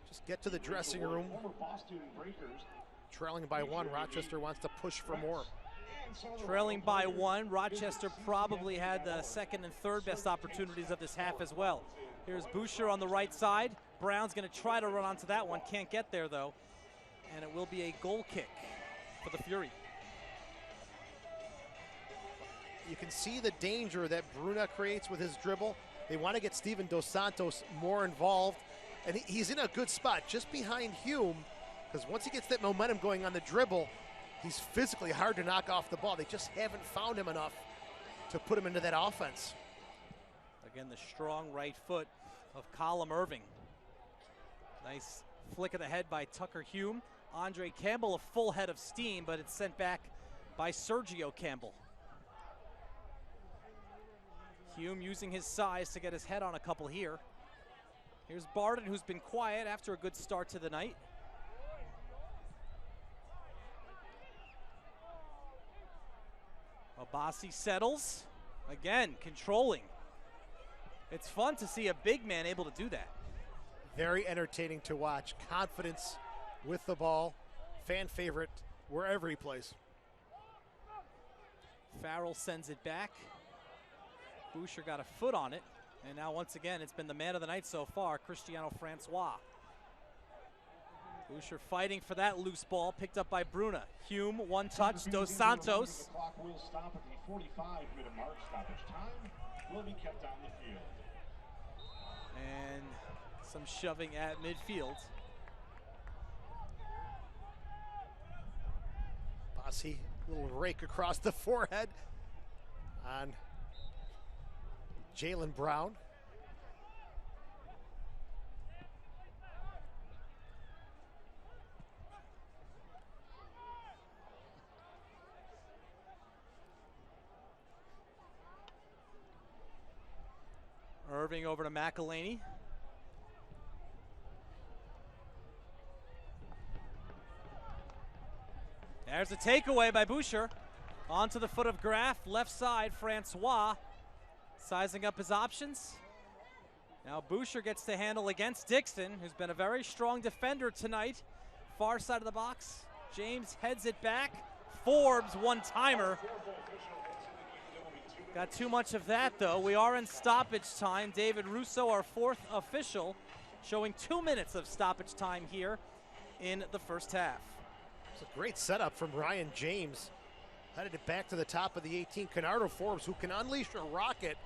just get to the dressing room. Trailing by 1, Rochester wants to push for more. Trailing by 1, Rochester probably had the second and third best opportunities of this half as well. Here's Boucher on the right side. Brown's going to try to run onto that one. Can't get there, though. And it will be a goal kick for the Fury. You can see the danger that Bruna creates with his dribble. They want to get Steven Dos Santos more involved. And he's in a good spot just behind Hume, because once he gets that momentum going on the dribble, he's physically hard to knock off the ball. They just haven't found him enough to put him into that offense. Again, the strong right foot of Colum Irving. Nice flick of the head by Tucker Hume. Andre Campbell, a full head of steam, but it's sent back by Sergio Campbell. Hume using his size to get his head on a couple here. Here's Barden, who's been quiet after a good start to the night. Abassi settles. Again, controlling. It's fun to see a big man able to do that. Very entertaining to watch. Confidence with the ball. Fan favorite wherever he plays. Farrell sends it back. Boucher got a foot on it. And now once again, it's been the man of the night so far, Cristiano Francois. Boucher fighting for that loose ball, picked up by Bruna. Hume, one touch, Dos Santos. The clock will stop at the 45-minute mark. Stoppage time will be kept on the field. And some shoving at midfield. Bossy, little rake across the forehead on Jalen Brown. Irving over to McElhaney. There's a takeaway by Boucher. Onto the foot of Graff, left side, Francois sizing up his options. Now Boucher gets to handle against Dixon, who's been a very strong defender tonight. Far side of the box, James heads it back. Forbes, one-timer. Got too much of that, though. We are in stoppage time. David Russo, our fourth official, showing 2 minutes of stoppage time here in the first half. It's a great setup from Ryan James. Headed it back to the top of the 18. Canardo Forbes, who can unleash a rocket.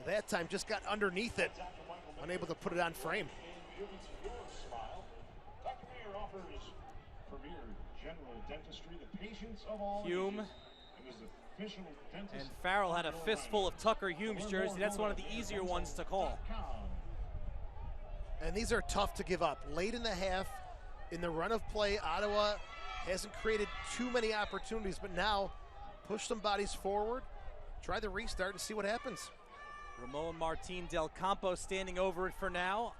That time just got underneath it, unable to put it on frame. Hume and Farrell had a fistful of Tucker Hume's jersey. That's one of the easier ones to call. And these are tough to give up. Late in the half, in the run of play, Ottawa hasn't created too many opportunities, but now push some bodies forward, try the restart and see what happens. Ramon Martin Del Campo standing over it for now.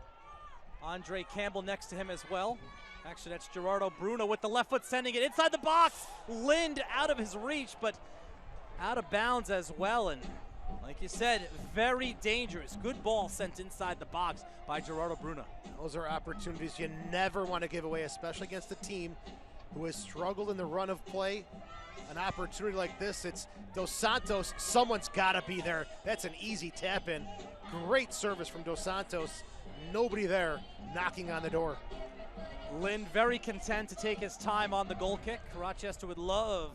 Andre Campbell next to him as well. Actually, that's Gerardo Bruno with the left foot sending it inside the box. Lind out of his reach, but out of bounds as well. And like you said, very dangerous. Good ball sent inside the box by Gerardo Bruno. Those are opportunities you never want to give away, especially against a team who has struggled in the run of play. An opportunity like this, it's Dos Santos. Someone's got to be there. That's an easy tap in. Great service from Dos Santos. Nobody there knocking on the door. Lind very content to take his time on the goal kick. Rochester would love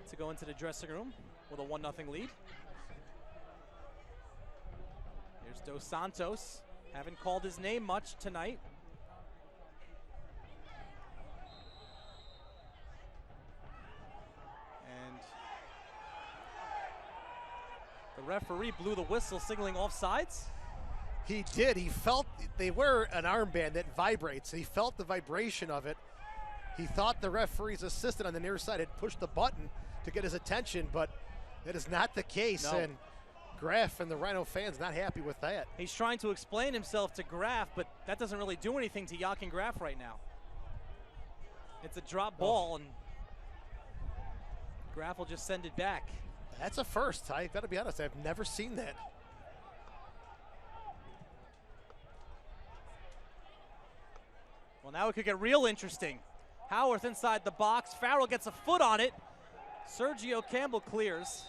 to go into the dressing room with a 1-0 lead. Here's Dos Santos. Haven't called his name much tonight. And the referee blew the whistle, signaling offsides. He did. He felt, they wear an armband that vibrates. He felt the vibration of it. He thought the referee's assistant on the near side had pushed the button to get his attention, but that is not the case. No. And Graff and the Rhino fans not happy with that. He's trying to explain himself to Graff, but that doesn't really do anything to Jochen Graff right now. It's a drop ball, and Graff will just send it back. That's a first. I've got to be honest, I've never seen that. Well, now it could get real interesting. Howarth inside the box. Farrell gets a foot on it. Sergio Campbell clears.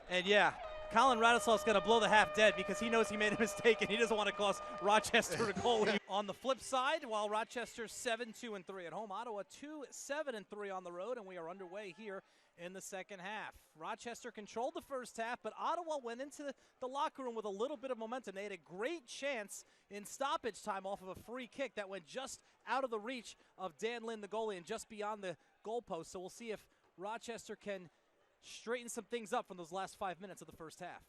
And yeah, Colin Radislav's going to blow the half dead because he knows he made a mistake and he doesn't want to cost Rochester a goal. On the flip side, while Rochester's 7-2-3 at home, Ottawa 2-7-3 on the road, and we are underway here in the second half. Rochester controlled the first half, but Ottawa went into the locker room with a little bit of momentum. They had a great chance in stoppage time off of a free kick that went just out of the reach of Dan Lind, the goalie, and just beyond the goalpost. So we'll see if Rochester can straighten some things up from those last 5 minutes of the first half.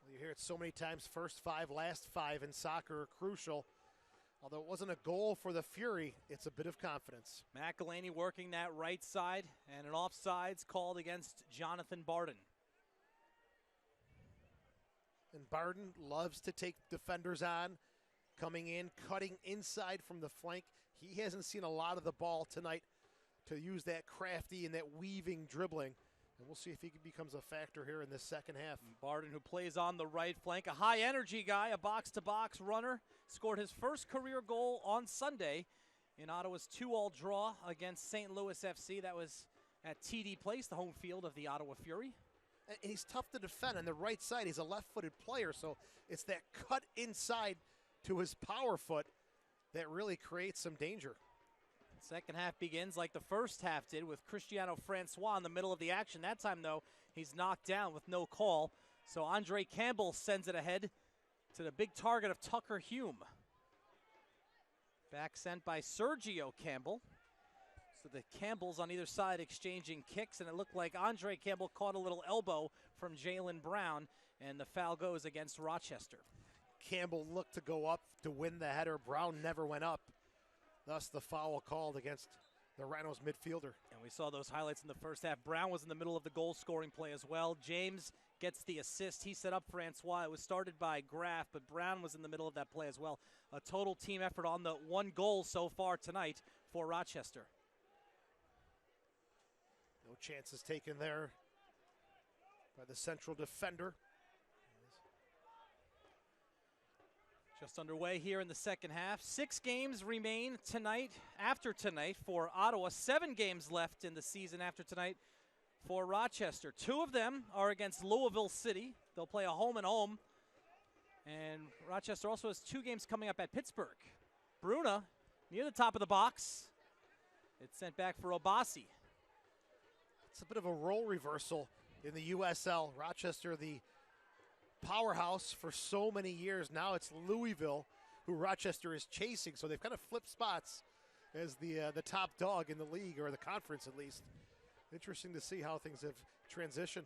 Well, you hear it so many times, first five, last five in soccer are crucial. Although it wasn't a goal for the Fury, it's a bit of confidence. McElhaney working that right side, and an offsides called against Jonathan Barden. And Barden loves to take defenders on, coming in, cutting inside from the flank. He hasn't seen a lot of the ball tonight to use that crafty and that weaving dribbling. And we'll see if he becomes a factor here in this second half. Barden, who plays on the right flank, a high-energy guy, a box-to-box runner, scored his first career goal on Sunday in Ottawa's 2-2 draw against St. Louis FC. That was at TD Place, the home field of the Ottawa Fury. And he's tough to defend on the right side. He's a left-footed player, so it's that cut inside to his power foot that really creates some danger. Second half begins like the first half did with Cristiano Francois in the middle of the action. That time, though, he's knocked down with no call. So Andre Campbell sends it ahead to the big target of Tucker Hume. Back sent by Sergio Campbell. So the Campbells on either side exchanging kicks, and it looked like Andre Campbell caught a little elbow from Jalen Brown, and the foul goes against Rochester. Campbell looked to go up to win the header. Brown never went up. Thus the foul called against the Rhinos midfielder. And we saw those highlights in the first half. Brown was in the middle of the goal-scoring play as well. James gets the assist. He set up Francois. It was started by Graff, but Brown was in the middle of that play as well. A total team effort on the one goal so far tonight for Rochester. No chances taken there by the central defender. Just underway here in the second half. 6 games remain tonight, after tonight, for Ottawa. 7 games left in the season after tonight for Rochester. 2 of them are against Louisville City. They'll play a home and home. And Rochester also has 2 games coming up at Pittsburgh. Bruna near the top of the box. It's sent back for Obasi. It's a bit of a role reversal in the USL. Rochester, the powerhouse for so many years. Now it's Louisville, who Rochester is chasing. So they've kind of flipped spots as the top dog in the league, or the conference at least. Interesting to see how things have transitioned.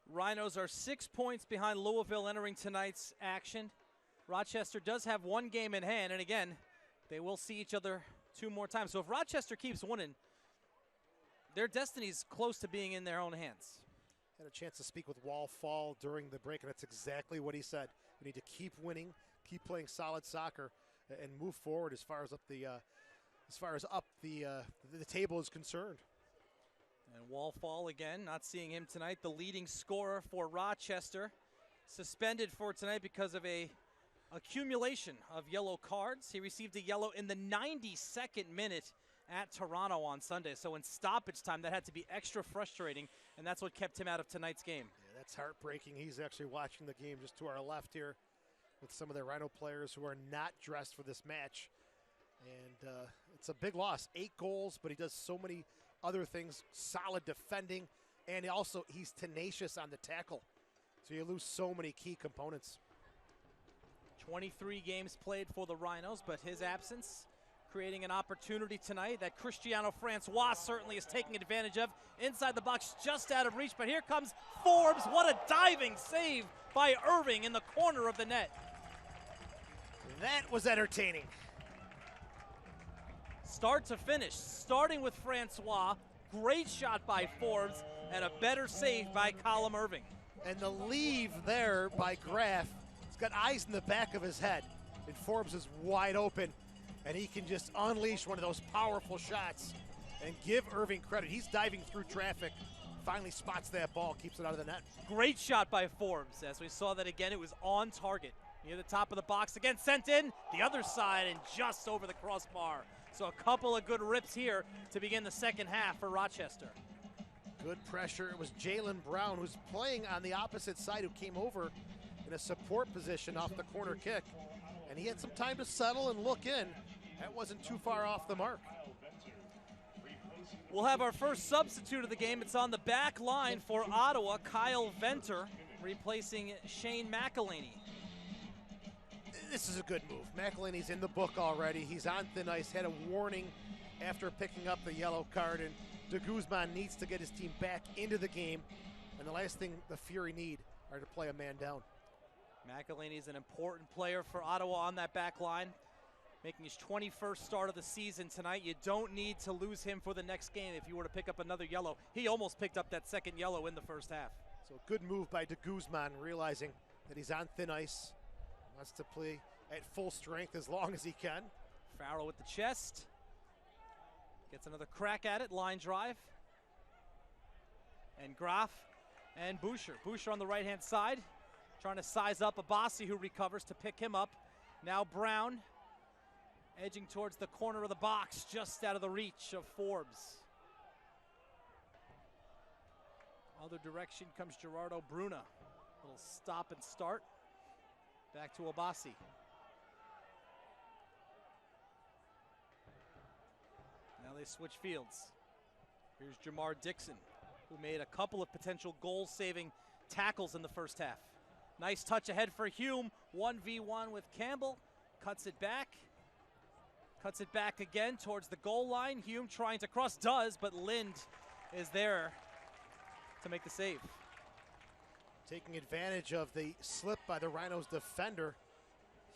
Rhinos are 6 points behind Louisville entering tonight's action. Rochester does have 1 game in hand, and again, they will see each other 2 more times. So if Rochester keeps winning, their destiny's close to being in their own hands. Had a chance to speak with Wall Fall during the break, and that's exactly what he said. We need to keep winning, keep playing solid soccer, and move forward as far as up the table is concerned. And Wallfall again, not seeing him tonight, the leading scorer for Rochester, suspended for tonight because of a accumulation of yellow cards. He received a yellow in the 92nd minute at Toronto on Sunday. So in stoppage time, that had to be extra frustrating, and that's what kept him out of tonight's game. Yeah, that's heartbreaking. He's actually watching the game just to our left here with some of the Rhino players who are not dressed for this match. And it's a big loss. 8 goals, but he does so many other things. Solid defending, and he's tenacious on the tackle. So you lose so many key components. 23 games played for the Rhinos, but his absence creating an opportunity tonight that Cristiano Francois certainly is taking advantage of. Inside the box, just out of reach, but here comes Forbes. What a diving save by Irving in the corner of the net. That was entertaining. Start to finish, starting with Francois. Great shot by Forbes, and a better save by Colin Irving. And the leave there by Graff. He's got eyes in the back of his head, and Forbes is wide open, and he can just unleash one of those powerful shots and give Irving credit. He's diving through traffic, finally spots that ball, keeps it out of the net. Great shot by Forbes. As we saw that again, it was on target. Near the top of the box again, sent in the other side and just over the crossbar. So a couple of good rips here to begin the second half for Rochester. Good pressure. It was Jalen Brown, who's playing on the opposite side, who came over in a support position off the corner kick. And he had some time to settle and look in. That wasn't too far off the mark. We'll have our first substitute of the game. It's on the back line for Ottawa, Kyle Venter, replacing Shane McElhaney. This is a good move. McElhaney's in the book already. He's on thin ice, had a warning after picking up the yellow card, and de Guzman needs to get his team back into the game. And the last thing the Fury need are to play a man down. McElhaney's an important player for Ottawa on that back line, making his 21st start of the season tonight. You don't need to lose him for the next game if you were to pick up another yellow. He almost picked up that second yellow in the first half. So good move by de Guzman, realizing that he's on thin ice. Wants to play at full strength as long as he can. Farrell with the chest. Gets another crack at it, line drive. And Graff and Boucher. Boucher on the right-hand side, trying to size up Obasi, who recovers to pick him up. Now Brown edging towards the corner of the box, just out of the reach of Forbes. Other direction comes Gerardo Bruna. Little stop and start. Back to Obasi. Now they switch fields. Here's Jamar Dixon, who made a couple of potential goal-saving tackles in the first half. Nice touch ahead for Hume. 1v1 with Campbell. Cuts it back. Cuts it back again towards the goal line. Hume trying to cross, does, but Lind is there to make the save. Taking advantage of the slip by the Rhinos defender,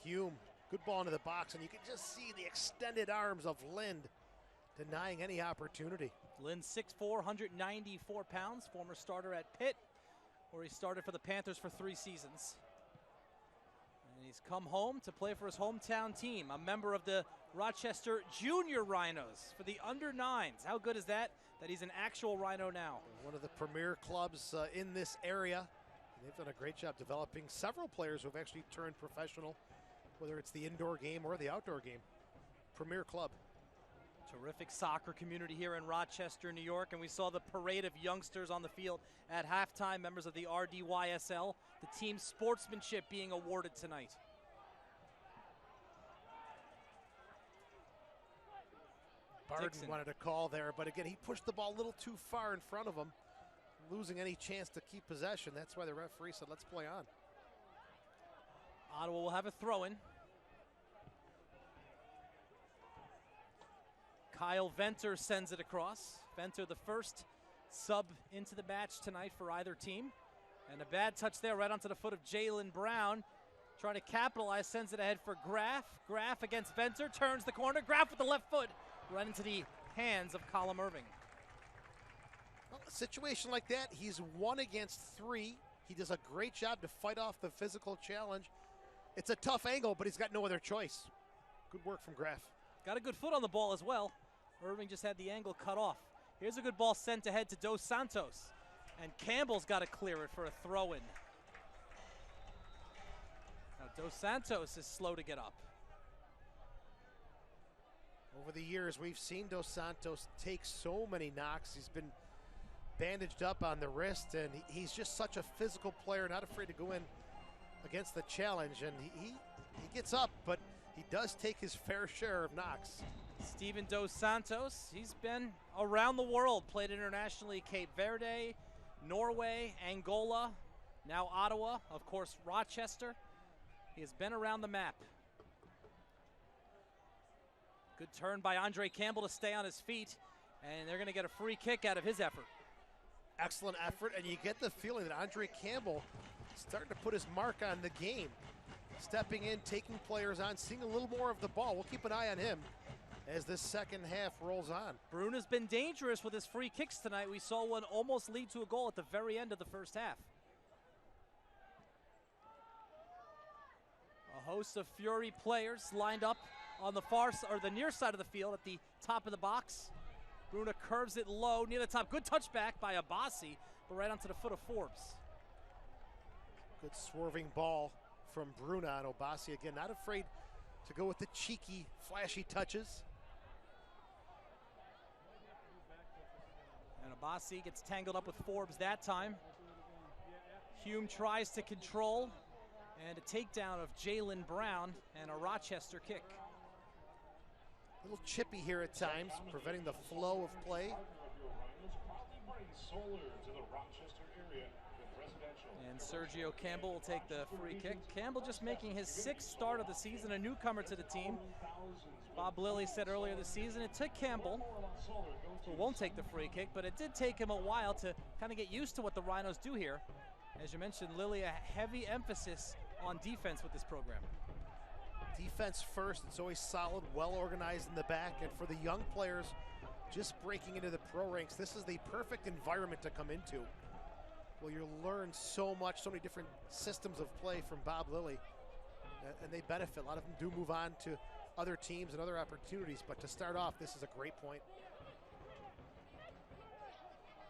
Hume. Good ball into the box, and you can just see the extended arms of Lind denying any opportunity. Lind 6'4", 194 pounds, former starter at Pitt, where he started for the Panthers for 3 seasons. And he's come home to play for his hometown team, a member of the Rochester Junior Rhinos for the under-9s. How good is that he's an actual Rhino now? One of the premier clubs in this area. They've done a great job developing several players who have actually turned professional, whether it's the indoor game or the outdoor game. Premier club. Terrific soccer community here in Rochester, New York, and we saw the parade of youngsters on the field at halftime, members of the RDYSL, the team sportsmanship being awarded tonight. Barden Dixon wanted a call there, but again, he pushed the ball a little too far in front of him, losing any chance to keep possession. That's why the referee said, let's play on. Ottawa will have a throw-in. Kyle Venter sends it across. Venter, the first sub into the match tonight for either team. And a bad touch there right onto the foot of Jalen Brown. Trying to capitalize, sends it ahead for Graff. Graff against Venter, turns the corner. Graff with the left foot, right into the hands of Colum Irving. Well, a situation like that, he's 1 against 3. He does a great job to fight off the physical challenge. It's a tough angle, but he's got no other choice. Good work from Graff. Got a good foot on the ball as well. Irving just had the angle cut off. Here's a good ball sent ahead to Dos Santos. And Campbell's got to clear it for a throw-in. Now Dos Santos is slow to get up. Over the years, we've seen Dos Santos take so many knocks. He's been bandaged up on the wrist, and he's just such a physical player, not afraid to go in against the challenge. And he gets up, but he does take his fair share of knocks. Steven Dos Santos, he's been around the world, played internationally, Cape Verde, Norway, Angola, now Ottawa, of course Rochester. He has been around the map. Good turn by Andre Campbell to stay on his feet, and they're going to get a free kick out of his effort. Excellent effort, and you get the feeling that Andre Campbell is starting to put his mark on the game. Stepping in, taking players on, seeing a little more of the ball. We'll keep an eye on him as this second half rolls on. Bruna's been dangerous with his free kicks tonight. We saw one almost lead to a goal at the very end of the first half. A host of Fury players lined up on the the near side of the field at the top of the box. Bruna curves it low near the top. Good touchback by Abassi, but right onto the foot of Forbes. Good swerving ball from Bruna, and Obasi again not afraid to go with the cheeky, flashy touches. And Abassi gets tangled up with Forbes that time. Hume tries to control, and a takedown of Jalen Brown and a Rochester kick. A little chippy here at times, preventing the flow of play. And Sergio Campbell will take the free kick. Campbell just making his 6th start of the season, a newcomer to the team. Bob Lilly said earlier this season it took Campbell, who won't take the free kick, but it did take him a while to kind of get used to what the Rhinos do here. As you mentioned, Lilly, a heavy emphasis on defense with this program. Defense first, it's always solid, well organized in the back, and for the young players just breaking into the pro ranks, this is the perfect environment to come into. Well, you'll learn so much, so many different systems of play from Bob Lilly, and they benefit. A lot of them do move on to other teams and other opportunities, but to start off, this is a great point.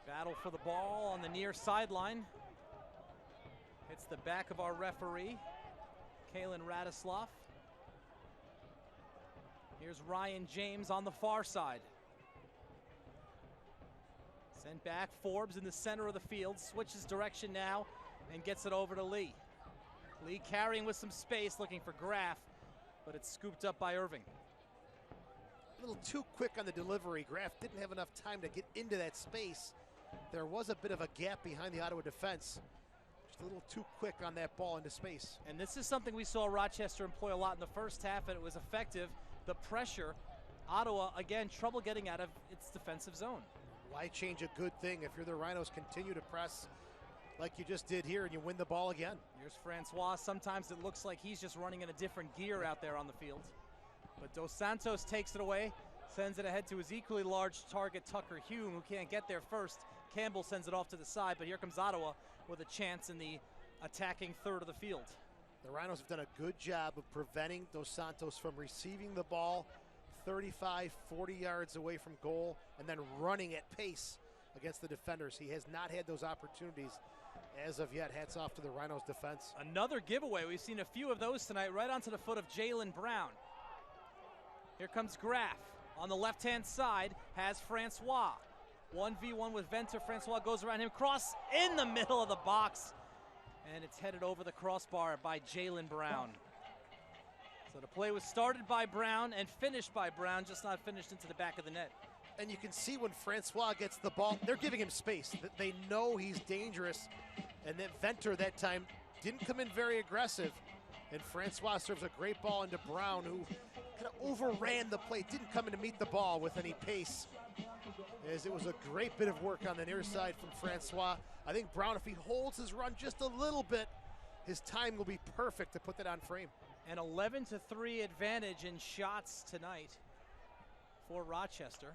Battle for the ball on the near sideline. Hits the back of our referee, Kalen Radislav. Here's Ryan James on the far side. Sent back, Forbes in the center of the field, switches direction now and gets it over to Lee. Lee carrying with some space, looking for Graff, but it's scooped up by Irving. A little too quick on the delivery. Graff didn't have enough time to get into that space. There was a bit of a gap behind the Ottawa defense. Just a little too quick on that ball into space. And this is something we saw Rochester employ a lot in the first half, and it was effective. The pressure, Ottawa, again, trouble getting out of its defensive zone. Why change a good thing if you're the Rhinos? Continue to press like you just did here and you win the ball again. Here's Francois. Sometimes it looks like he's just running in a different gear out there on the field. But Dos Santos takes it away, sends it ahead to his equally large target, Tucker Hume, who can't get there first. Campbell sends it off to the side, but here comes Ottawa with a chance in the attacking third of the field. The Rhinos have done a good job of preventing Dos Santos from receiving the ball 35, 40 yards away from goal and then running at pace against the defenders. He has not had those opportunities as of yet. Hats off to the Rhinos defense. Another giveaway. We've seen a few of those tonight, right onto the foot of Jalen Brown. Here comes Graff. On the left-hand side has Francois. 1v1 with Venter. Francois goes around him. Cross in the middle of the box. And it's headed over the crossbar by Jalen Brown. So the play was started by Brown and finished by Brown, just not finished into the back of the net. And you can see when Francois gets the ball, they're giving him space. They know he's dangerous. And that Venter that time didn't come in very aggressive. And Francois serves a great ball into Brown, who kind of overran the play, didn't come in to meet the ball with any pace. As it was a great bit of work on the near side from Francois. I think Brown, if he holds his run just a little bit, his time will be perfect to put that on frame. An 11-3 advantage in shots tonight for Rochester.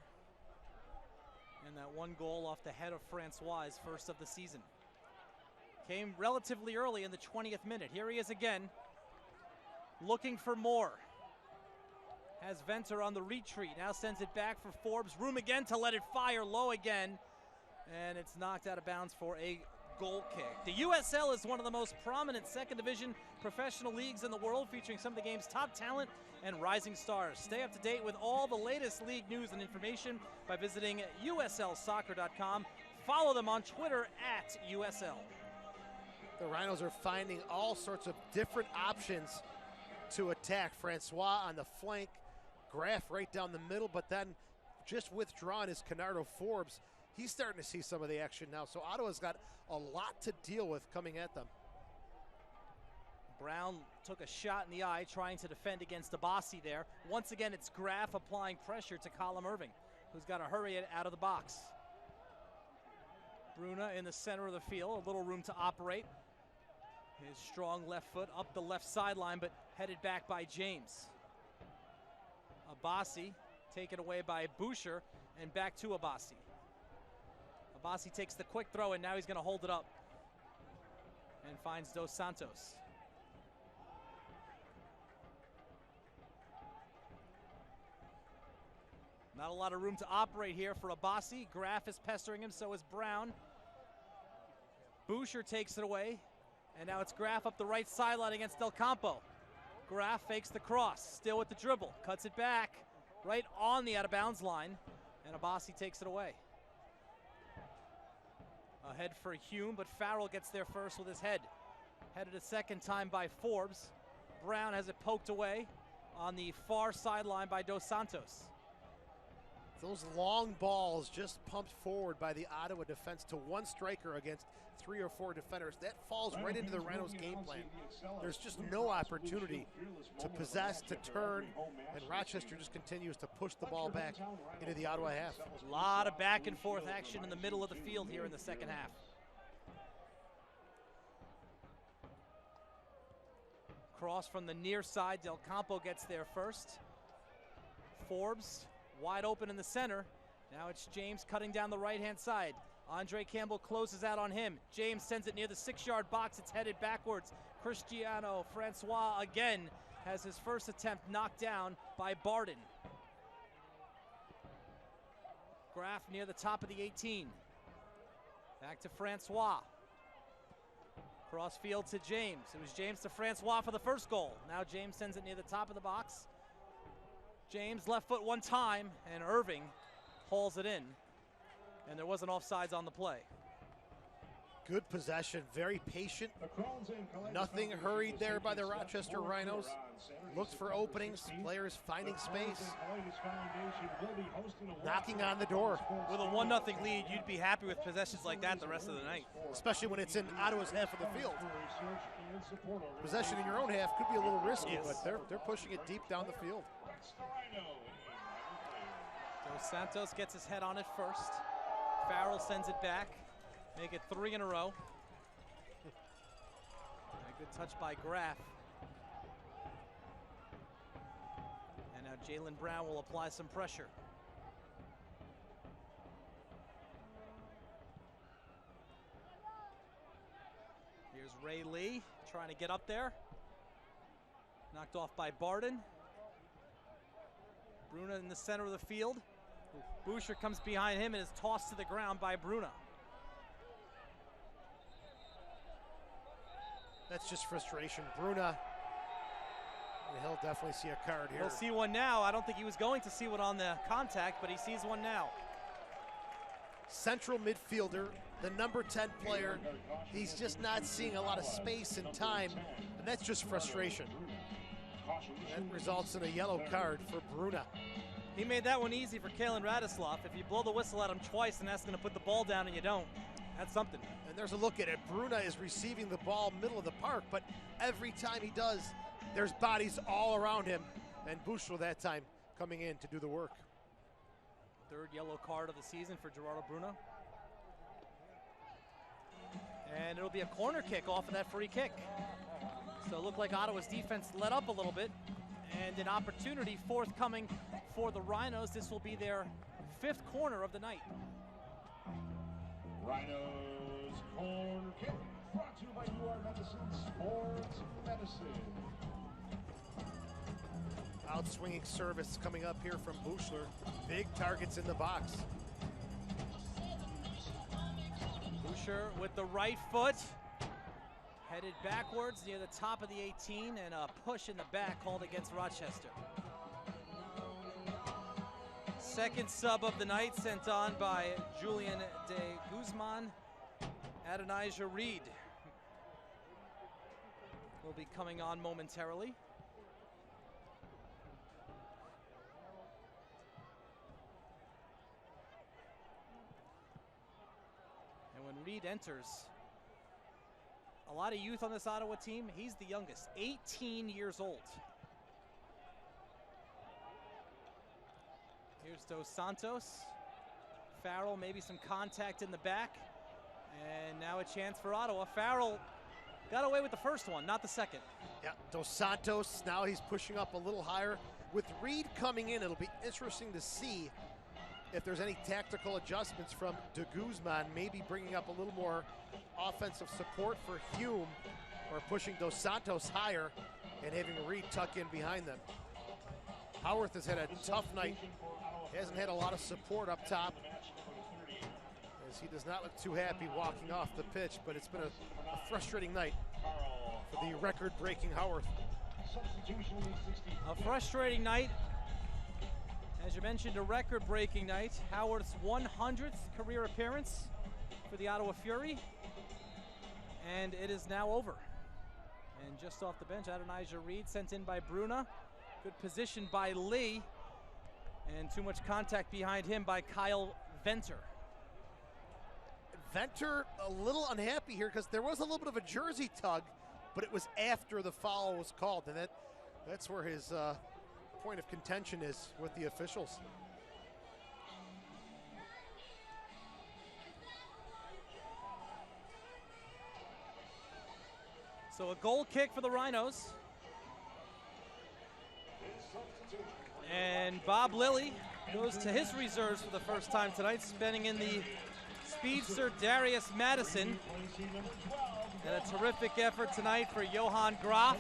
And that one goal off the head of Francois, his first of the season. Came relatively early in the 20th minute. Here he is again, looking for more. Has Venter on the retreat, now sends it back for Forbes. Room again to let it fire low again. And it's knocked out of bounds for a goal kick. The USL is one of the most prominent second division professional leagues in the world, featuring some of the game's top talent and rising stars. Stay up to date with all the latest league news and information by visiting uslsoccer.com. Follow them on Twitter at USL. The Rhinos are finding all sorts of different options to attack. Francois on the flank, Graff right down the middle, but then just withdrawn is Canardo Forbes. He's starting to see some of the action now, so Ottawa's got a lot to deal with coming at them. Brown took a shot in the eye trying to defend against Abassi there. Once again, it's Graff applying pressure to Colin Irving, who's got to hurry it out of the box. Bruna in the center of the field, a little room to operate. His strong left foot up the left sideline, but headed back by James. Abassi taken away by Boucher and back to Abassi. Abassi takes the quick throw, and now he's going to hold it up and finds Dos Santos. Not a lot of room to operate here for Abassi. Graff is pestering him, so is Brown. Boucher takes it away, and now it's Graff up the right sideline against Del Campo. Graff fakes the cross, still with the dribble, cuts it back right on the out-of-bounds line, and Abassi takes it away. Ahead for Hume, but Farrell gets there first with his head. Headed a second time by Forbes. Brown has it poked away on the far sideline by Dos Santos. Those long balls just pumped forward by the Ottawa defense to one striker against 3 or 4 defenders. That falls right into the Rhinos' game plan. There's just no opportunity to possess, to turn, and Rochester just continues to push the ball back into the Ottawa half. A lot of back and forth action in the middle of the field here in the second half. Cross from the near side. Del Campo gets there first. Forbes wide open in the center. Now it's James cutting down the right-hand side. Andre Campbell closes out on him. James sends it near the 6-yard box. It's headed backwards. Cristiano Francois again has his first attempt knocked down by Barden. Graff near the top of the 18. Back to Francois. Cross field to James. It was James to Francois for the first goal. Now James sends it near the top of the box. James left foot one time, and Irving hauls it in. And there wasn't offsides on the play. Good possession, very patient. Nothing hurried there by the Rochester Rhinos. Looked for openings, players finding space. Knocking on the door. With a 1-0 lead, you'd be happy with possessions like that the rest of the night. Especially when it's in Ottawa's half of the field. Possession in your own half could be a little risky, but they're pushing it deep down the field. Dos Santos gets his head on it first. Farrell sends it back. Make it 3 in a row. A good touch by Graff. And now Jalen Brown will apply some pressure. Here's Ray Lee trying to get up there. Knocked off by Barden. Bruna in the center of the field. Boucher comes behind him and is tossed to the ground by Bruna. That's just frustration. Bruna, he'll definitely see a card here. He'll see one now. I don't think he was going to see one on the contact, but he sees one now. Central midfielder, the number 10 player. He's just not seeing a lot of space and time, and that's just frustration. That results in a yellow card for Bruna. He made that one easy for Kalen Radislav. If you blow the whistle at him twice and that's going to put the ball down and you don't, that's something. And there's a look at it. Bruna is receiving the ball middle of the park, but every time he does, there's bodies all around him. And Boucher that time coming in to do the work. Third yellow card of the season for Gerardo Bruna. And it'll be a corner kick off of that free kick. So it looked like Ottawa's defense let up a little bit, and an opportunity forthcoming for the Rhinos. This will be their 5th corner of the night. Rhinos corner kick, brought to you by UR Medicine Sports Medicine. Outswinging service coming up here from Boucher. Big targets in the box. Boucher with the right foot. Headed backwards near the top of the 18, and a push in the back called against Rochester. Second sub of the night sent on by Julian de Guzman. Adonijah Reed will be coming on momentarily. And when Reed enters, a lot of youth on this Ottawa team. He's the youngest, 18 years old. Here's Dos Santos. Farrell, maybe some contact in the back. And now a chance for Ottawa. Farrell got away with the first one, not the second. Yeah, Dos Santos, now he's pushing up a little higher. With Reed coming in, it'll be interesting to see if there's any tactical adjustments from de Guzman, maybe bringing up a little more offensive support for Hume, or pushing Dos Santos higher and having Reed tuck in behind them. Howarth has had a tough night. He hasn't had a lot of support up top, as he does not look too happy walking off the pitch, but it's been a frustrating night for the record-breaking Howarth. A frustrating night. As you mentioned, a record-breaking night. Howarth's 100th career appearance for the Ottawa Fury. And it is now over. And just off the bench, Adonijah Reed sent in by Bruna. Good position by Lee. And too much contact behind him by Kyle Venter. Venter a little unhappy here because there was a little bit of a jersey tug, but it was after the foul was called. And that's where his point of contention is with the officials. So a goal kick for the Rhinos. And Bob Lilly goes to his reserves for the first time tonight, spending in the speedster Darius Madison. And a terrific effort tonight for Johan Graf.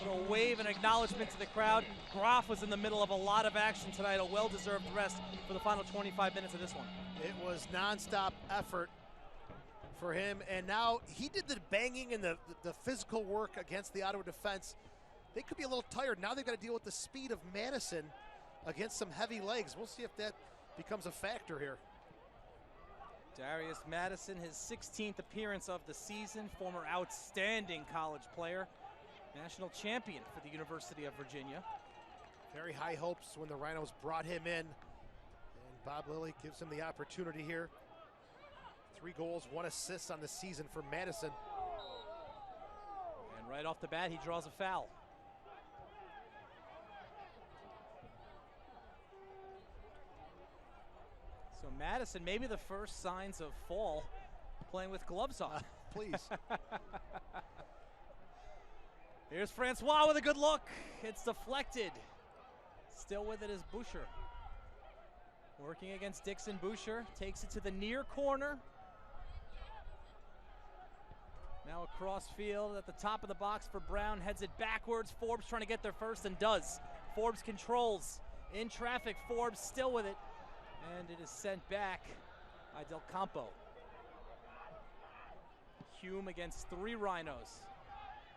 A wave and acknowledgement to the crowd. Graf was in the middle of a lot of action tonight, a well-deserved rest for the final 25 minutes of this one. It was nonstop effort for him, and now he did the banging and the physical work against the Ottawa defense. They could be a little tired. Now they've got to deal with the speed of Madison against some heavy legs. We'll see if that becomes a factor here. Darius Madison, his 16th appearance of the season, former outstanding college player, national champion for the University of Virginia. Very high hopes when the Rhinos brought him in, and Bob Lilly gives him the opportunity here. 3 goals, 1 assist on the season for Madison. And right off the bat, he draws a foul. So Madison, maybe the first signs of fall, playing with gloves on. Please. Here's Francois with a good look. It's deflected. Still with it is Boucher. Working against Dixon. Boucher takes it to the near corner. Now across field at the top of the box for Brown. Heads it backwards. Forbes trying to get there first and does. Forbes controls. In traffic, Forbes still with it. And it is sent back by Del Campo. Hume against 3 Rhinos.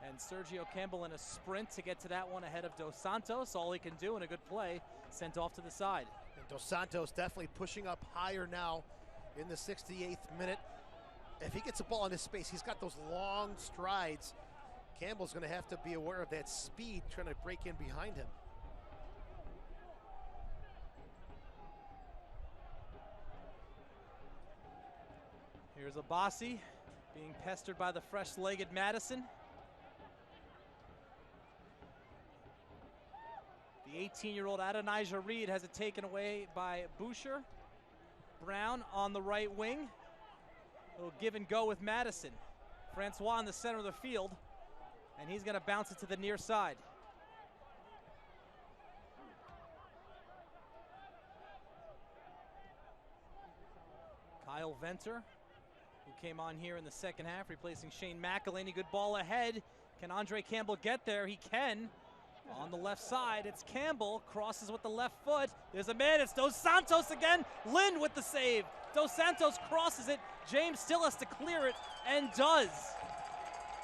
And Sergio Campbell in a sprint to get to that one ahead of Dos Santos. All he can do in a good play, sent off to the side. And Dos Santos definitely pushing up higher now in the 68th minute. If he gets a ball in his space, he's got those long strides. Campbell's going to have to be aware of that speed trying to break in behind him. Here's Abassi being pestered by the fresh-legged Madison. The 18-year-old Adonijah Reed has it taken away by Boucher. Brown on the right wing. A little give and go with Madison. Francois in the center of the field, and he's going to bounce it to the near side. Kyle Venter, who came on here in the second half, replacing Shane McElhaney. Good ball ahead. Can Andre Campbell get there? He can. On the left side, it's Campbell, crosses with the left foot. There's a man, it's Dos Santos again. Lind with the save. Dos Santos crosses it. James still has to clear it, and does.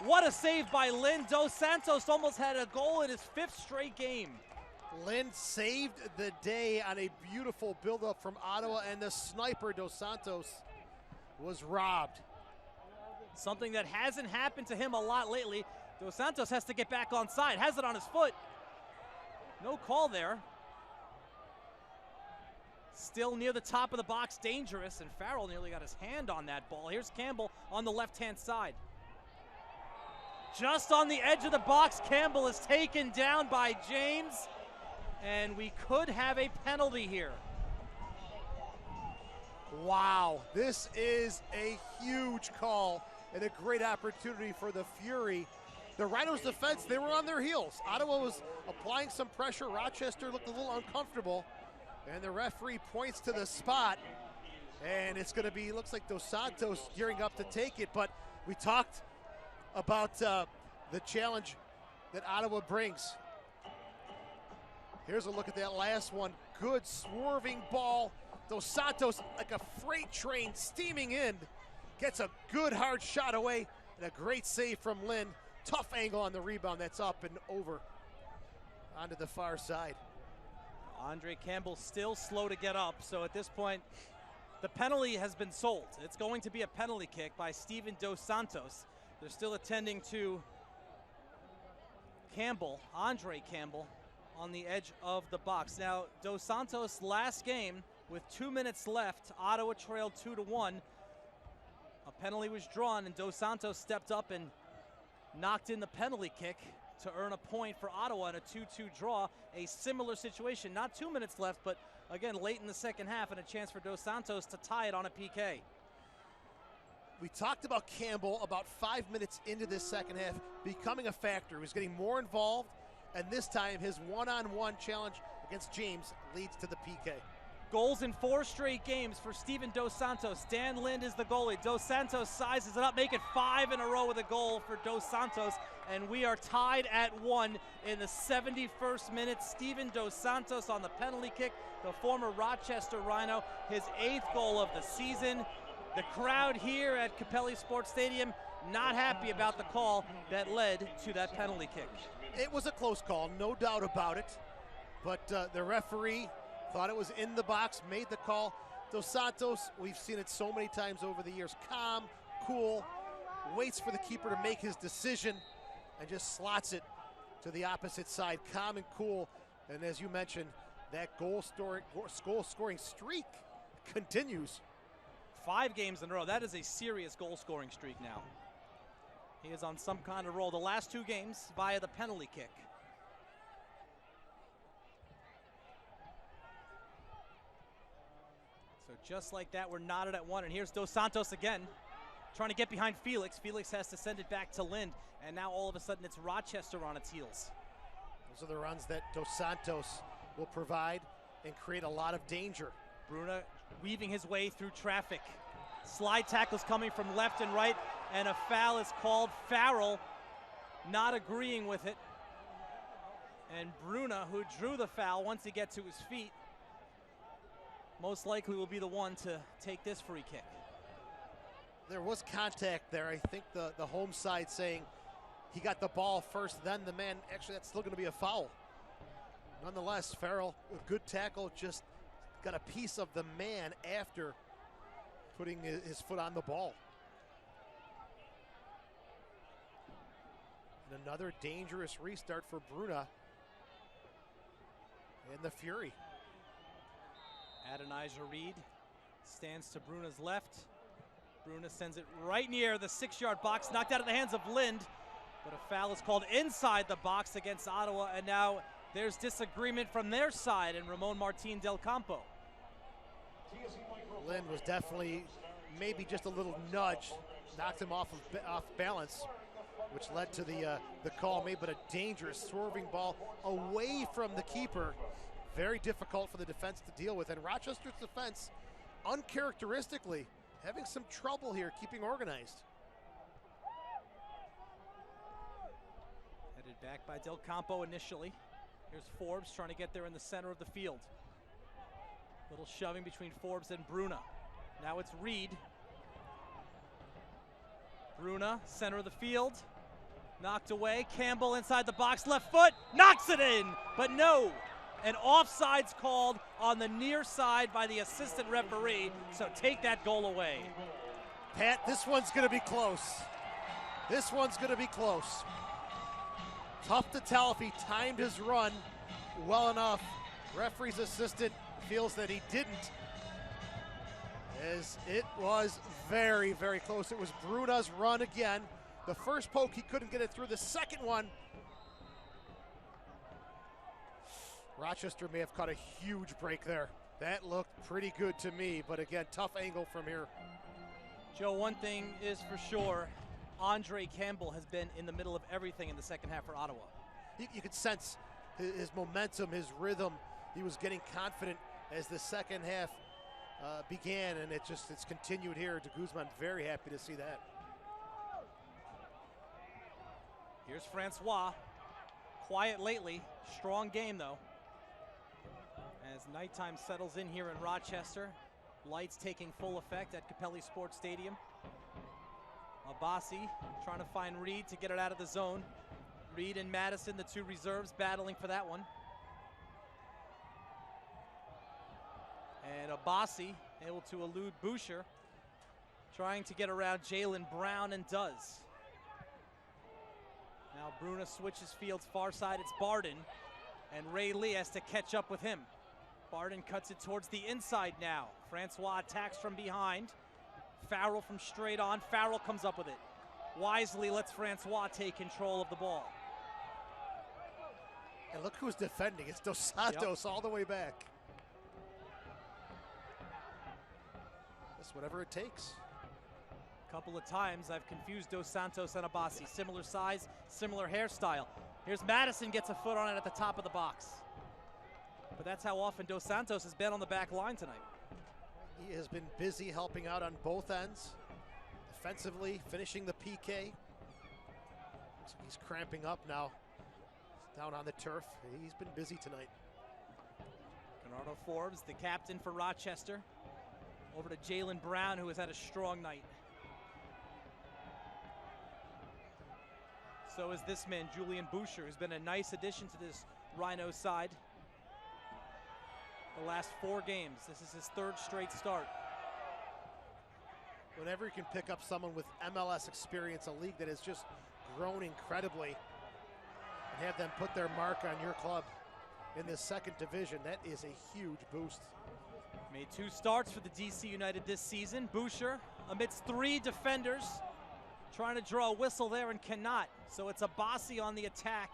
What a save by Lind. Dos Santos almost had a goal in his 5th straight game. Lind saved the day on a beautiful buildup from Ottawa, and the sniper, Dos Santos, was robbed. Something that hasn't happened to him a lot lately. Dos Santos has to get back on side, has it on his foot. No call there. Still near the top of the box, dangerous, and Farrell nearly got his hand on that ball. Here's Campbell on the left-hand side. Just on the edge of the box, Campbell is taken down by James, and we could have a penalty here. Wow, this is a huge call and a great opportunity for the Fury. The Rhinos defense, they were on their heels. Ottawa was applying some pressure. Rochester looked a little uncomfortable, and the referee points to the spot, and it's going to be, looks like Dos Santos gearing up to take it, but we talked about the challenge that Ottawa brings. Here's a look at that last one. Good swerving ball. Dos Santos, like a freight train steaming in, gets a good hard shot away, and a great save from Lind. Tough angle on the rebound, that's up and over onto the far side. Andre Campbell still slow to get up, so at this point, the penalty has been sold. It's going to be a penalty kick by Steven Dos Santos. They're still attending to Campbell, Andre Campbell, on the edge of the box. Now, Dos Santos last game, with 2 minutes left, Ottawa trailed 2-1. A penalty was drawn, and Dos Santos stepped up and knocked in the penalty kick to earn a point for Ottawa in a 2-2 draw. A similar situation, not 2 minutes left, but again late in the second half, and a chance for Dos Santos to tie it on a PK. We talked about Campbell about 5 minutes into this second half becoming a factor. He was getting more involved, and this time his one-on-one challenge against James leads to the PK. Goals in 4 straight games for Steven Dos Santos. Dan Lind is the goalie. Dos Santos sizes it up, make it 5 in a row with a goal for Dos Santos, and we are tied at 1 in the 71st minute. Steven Dos Santos on the penalty kick, the former Rochester Rhino, his 8th goal of the season. The crowd here at Capelli Sports Stadium not happy about the call that led to that penalty kick. It was a close call, no doubt about it, but the referee thought it was in the box, made the call. Dos Santos, we've seen it so many times over the years, calm, cool, waits for the keeper to make his decision and just slots it to the opposite side, calm and cool. And as you mentioned, that goal-scoring streak continues. 5 games in a row. That is a serious goal-scoring streak now. He is on some kind of roll. The last 2 games via the penalty kick. So just like that, we're knotted at 1, and here's Dos Santos again, trying to get behind Felix. Felix has to send it back to Lind, and now all of a sudden it's Rochester on its heels. Those are the runs that Dos Santos will provide and create a lot of danger. Bruna weaving his way through traffic. Slide tackles coming from left and right, and a foul is called. Farrell not agreeing with it. And Bruna, who drew the foul once he gets to his feet, most likely will be the one to take this free kick. There was contact there. I think the home side saying he got the ball first, then the man. Actually, that's still going to be a foul. Nonetheless, Farrell, a good tackle, just got a piece of the man after putting his foot on the ball. And another dangerous restart for Bruna and the Fury. Adonijah Reed stands to Bruna's left. Bruna sends it right near the 6-yard box, knocked out of the hands of Lind, but a foul is called inside the box against Ottawa, and now there's disagreement from their side, and Ramon Martin Del Campo. Lind was definitely maybe just a little nudge, knocked him off balance, which led to the call made, but a dangerous swerving ball away from the keeper. Very difficult for the defense to deal with, and Rochester's defense, uncharacteristically, having some trouble here keeping organized. Headed back by Del Campo initially. Here's Forbes trying to get there in the center of the field. Little shoving between Forbes and Bruna. Now it's Reed. Bruna, center of the field. Knocked away. Campbell inside the box, left foot, knocks it in, but no. An offside's called on the near side by the assistant referee, so take that goal away. Pat, this one's going to be close. This one's going to be close. Tough to tell if he timed his run well enough. Referee's assistant feels that he didn't, as it was very, very close. It was Bruna's run again. The first poke, he couldn't get it through. The second one, Rochester may have caught a huge break there. That looked pretty good to me, but again, tough angle from here. Joe, one thing is for sure, Andre Campbell has been in the middle of everything in the second half for Ottawa. You could sense his momentum, his rhythm. He was getting confident as the second half began, and it's continued here. De Guzman, very happy to see that. Here's Francois. Quiet lately, strong game though. As nighttime settles in here in Rochester, lights taking full effect at Capelli Sports Stadium. Abbasi trying to find Reed to get it out of the zone. Reed and Madison, the two reserves, battling for that one. And Abbasi able to elude Boucher, trying to get around Jalen Brown, and does. Now Bruna switches fields far side, it's Barden, and Ray Lee has to catch up with him. Barden cuts it towards the inside now. Francois attacks from behind. Farrell from straight on. Farrell comes up with it. Wisely lets Francois take control of the ball. And look who's defending. It's Dos Santos all the way back. That's whatever it takes. A couple of times I've confused Dos Santos and Abbasi. Similar size, similar hairstyle. Here's Madison, gets a foot on it at the top of the box. But that's how often Dos Santos has been on the back line tonight. He has been busy helping out on both ends. Defensively, finishing the PK. So he's cramping up now. He's down on the turf. He's been busy tonight. Bernardo Forbes, the captain for Rochester. Over to Jalen Brown, who has had a strong night. So is this man, Julian Boucher, who's been a nice addition to this Rhino side. The last 4 games, this is his 3rd straight start. Whenever you can pick up someone with MLS experience, a league that has just grown incredibly, and have them put their mark on your club in the 2nd division, that is a huge boost. Made 2 starts for the DC United this season. Boucher amidst 3 defenders, trying to draw a whistle there and cannot. So it's Abbasi on the attack.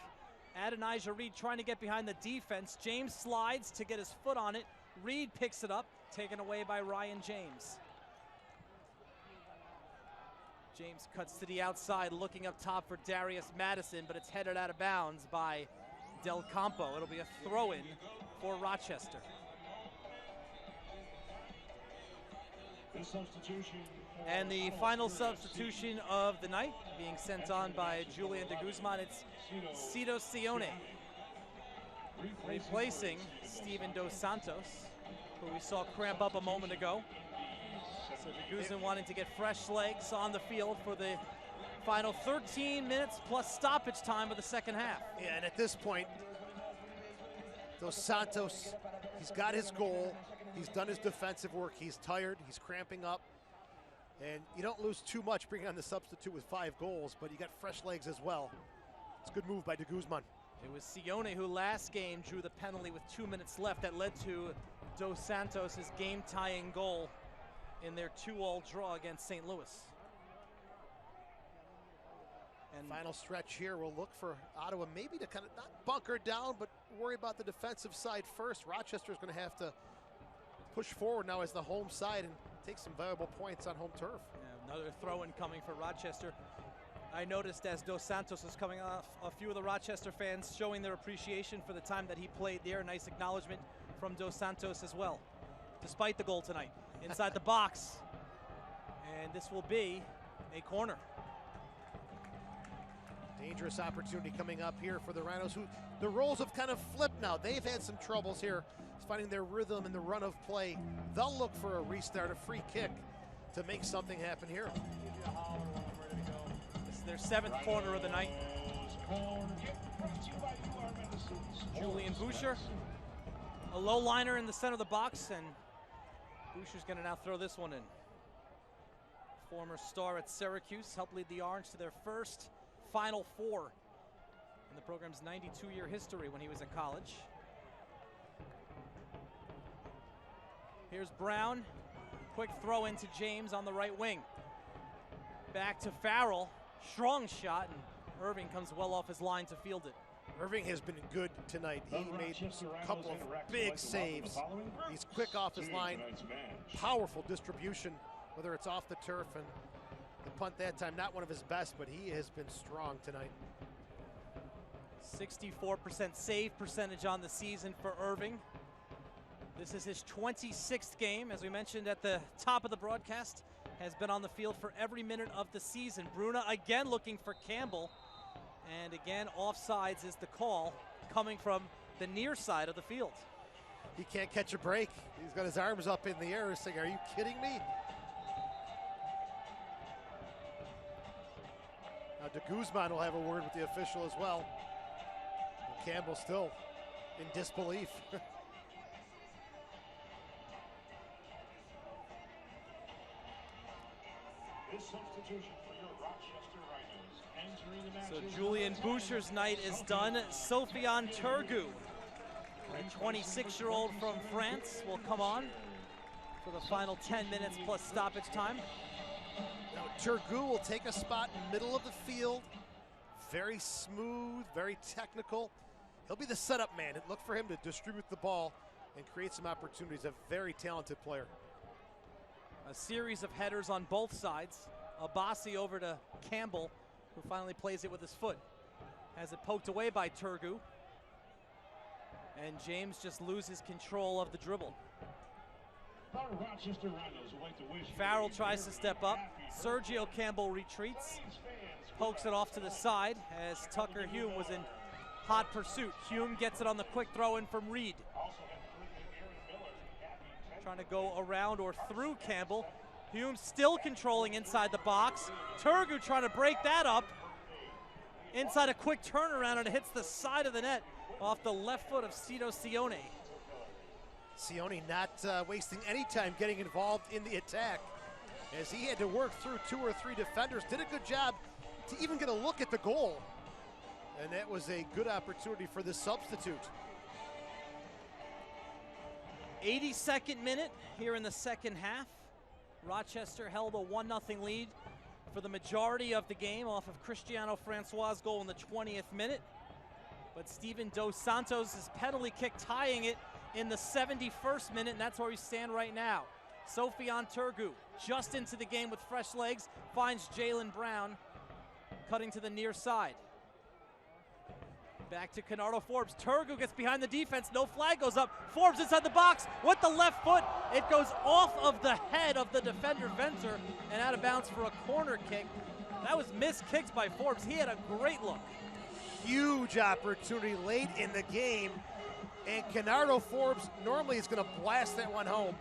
Adonijah Reed trying to get behind the defense. James slides to get his foot on it. Reed picks it up, taken away by Ryan James. James cuts to the outside, looking up top for Darius Madison, but it's headed out of bounds by Del Campo. It'll be a throw-in for Rochester. And the final substitution of the night being sent on by Julian de Guzman. It's Cito Sione. replacing Steven Dos Santos, who we saw cramp up a moment ago. So DeGuzman wanting to get fresh legs on the field for the final 13 minutes plus stoppage time of the second half. Yeah, and at this point, Dos Santos, he's got his goal. He's done his defensive work. He's tired. He's cramping up. And you don't lose too much bringing on the substitute with 5 goals, but you got fresh legs as well. It's a good move by DeGuzman. It was Sione who last game drew the penalty with 2 minutes left that led to Dos Santos' game-tying goal in their 2-2 draw against St. Louis. And final stretch here, we'll look for Ottawa maybe to kind of not bunker down, but worry about the defensive side first. Rochester's going to have to push forward now as the home side and take some valuable points on home turf. Yeah, another throw-in coming for Rochester. I noticed as Dos Santos was coming off, a few of the Rochester fans showing their appreciation for the time that he played there. Nice acknowledgement from Dos Santos as well, despite the goal tonight. Inside the box, and this will be a corner. Dangerous opportunity coming up here for the Rhinos, who the roles have kind of flipped now. They've had some troubles here finding their rhythm in the run of play. They'll look for a restart, a free kick to make something happen here. This is their 7th corner of the night. Julian Boucher, a low liner in the center of the box, and Boucher's going to now throw this one in. Former star at Syracuse, helped lead the Orange to their first Final Four in the program's 92-year history when he was in college. Here's Brown, quick throw into James on the right wing. Back to Farrell, strong shot, and Irving comes well off his line to field it. Irving has been good tonight. He made a couple of big saves. He's quick off his line, powerful distribution, whether it's off the turf, and the punt that time, not one of his best, but he has been strong tonight. 64% save percentage on the season for Irving. This is his 26th game, as we mentioned at the top of the broadcast, has been on the field for every minute of the season. Bruna again looking for Campbell, and again offsides is the call coming from the near side of the field. He can't catch a break. He's got his arms up in the air saying, "Are you kidding me?" Now DeGuzman will have a word with the official as well. And Campbell still in disbelief. So Julian Boucher's night is done. Sofiane Turgu, a 26-year-old from France, will come on for the final 10 minutes plus stoppage time. Now Turgu will take a spot in the middle of the field. Very smooth, very technical. He'll be the setup man. Look for him to distribute the ball and create some opportunities. A very talented player. A series of headers on both sides. Abassi over to Campbell, who finally plays it with his foot. Has it poked away by Turgu. And James just loses control of the dribble. Farrell tries to step up. Sergio Campbell retreats. Pokes it off to the side as Tucker Hume was in hot pursuit. Hume gets it on the quick throw in from Reed. Trying to go around or through Campbell. Hume still controlling inside the box. Turgu trying to break that up. Inside a quick turnaround, and it hits the side of the net off the left foot of Cito Sione. Sione not wasting any time getting involved in the attack, as he had to work through 2 or 3 defenders. Did a good job to even get a look at the goal. And that was a good opportunity for the substitute. 82nd minute here in the second half. Rochester held a 1-0 lead for the majority of the game off of Cristiano Francois' goal in the 20th minute. But Steven Dos Santos' penalty kick tying it in the 71st minute, and that's where we stand right now. Sofiane Turgu just into the game with fresh legs, finds Jalen Brown cutting to the near side. Back to Canardo Forbes. Turgu gets behind the defense. No flag goes up. Forbes inside the box with the left foot. It goes off of the head of the defender Venter and out of bounds for a corner kick. That was miskicked by Forbes. He had a great look. Huge opportunity late in the game And Canardo Forbes normally is going to blast that one home.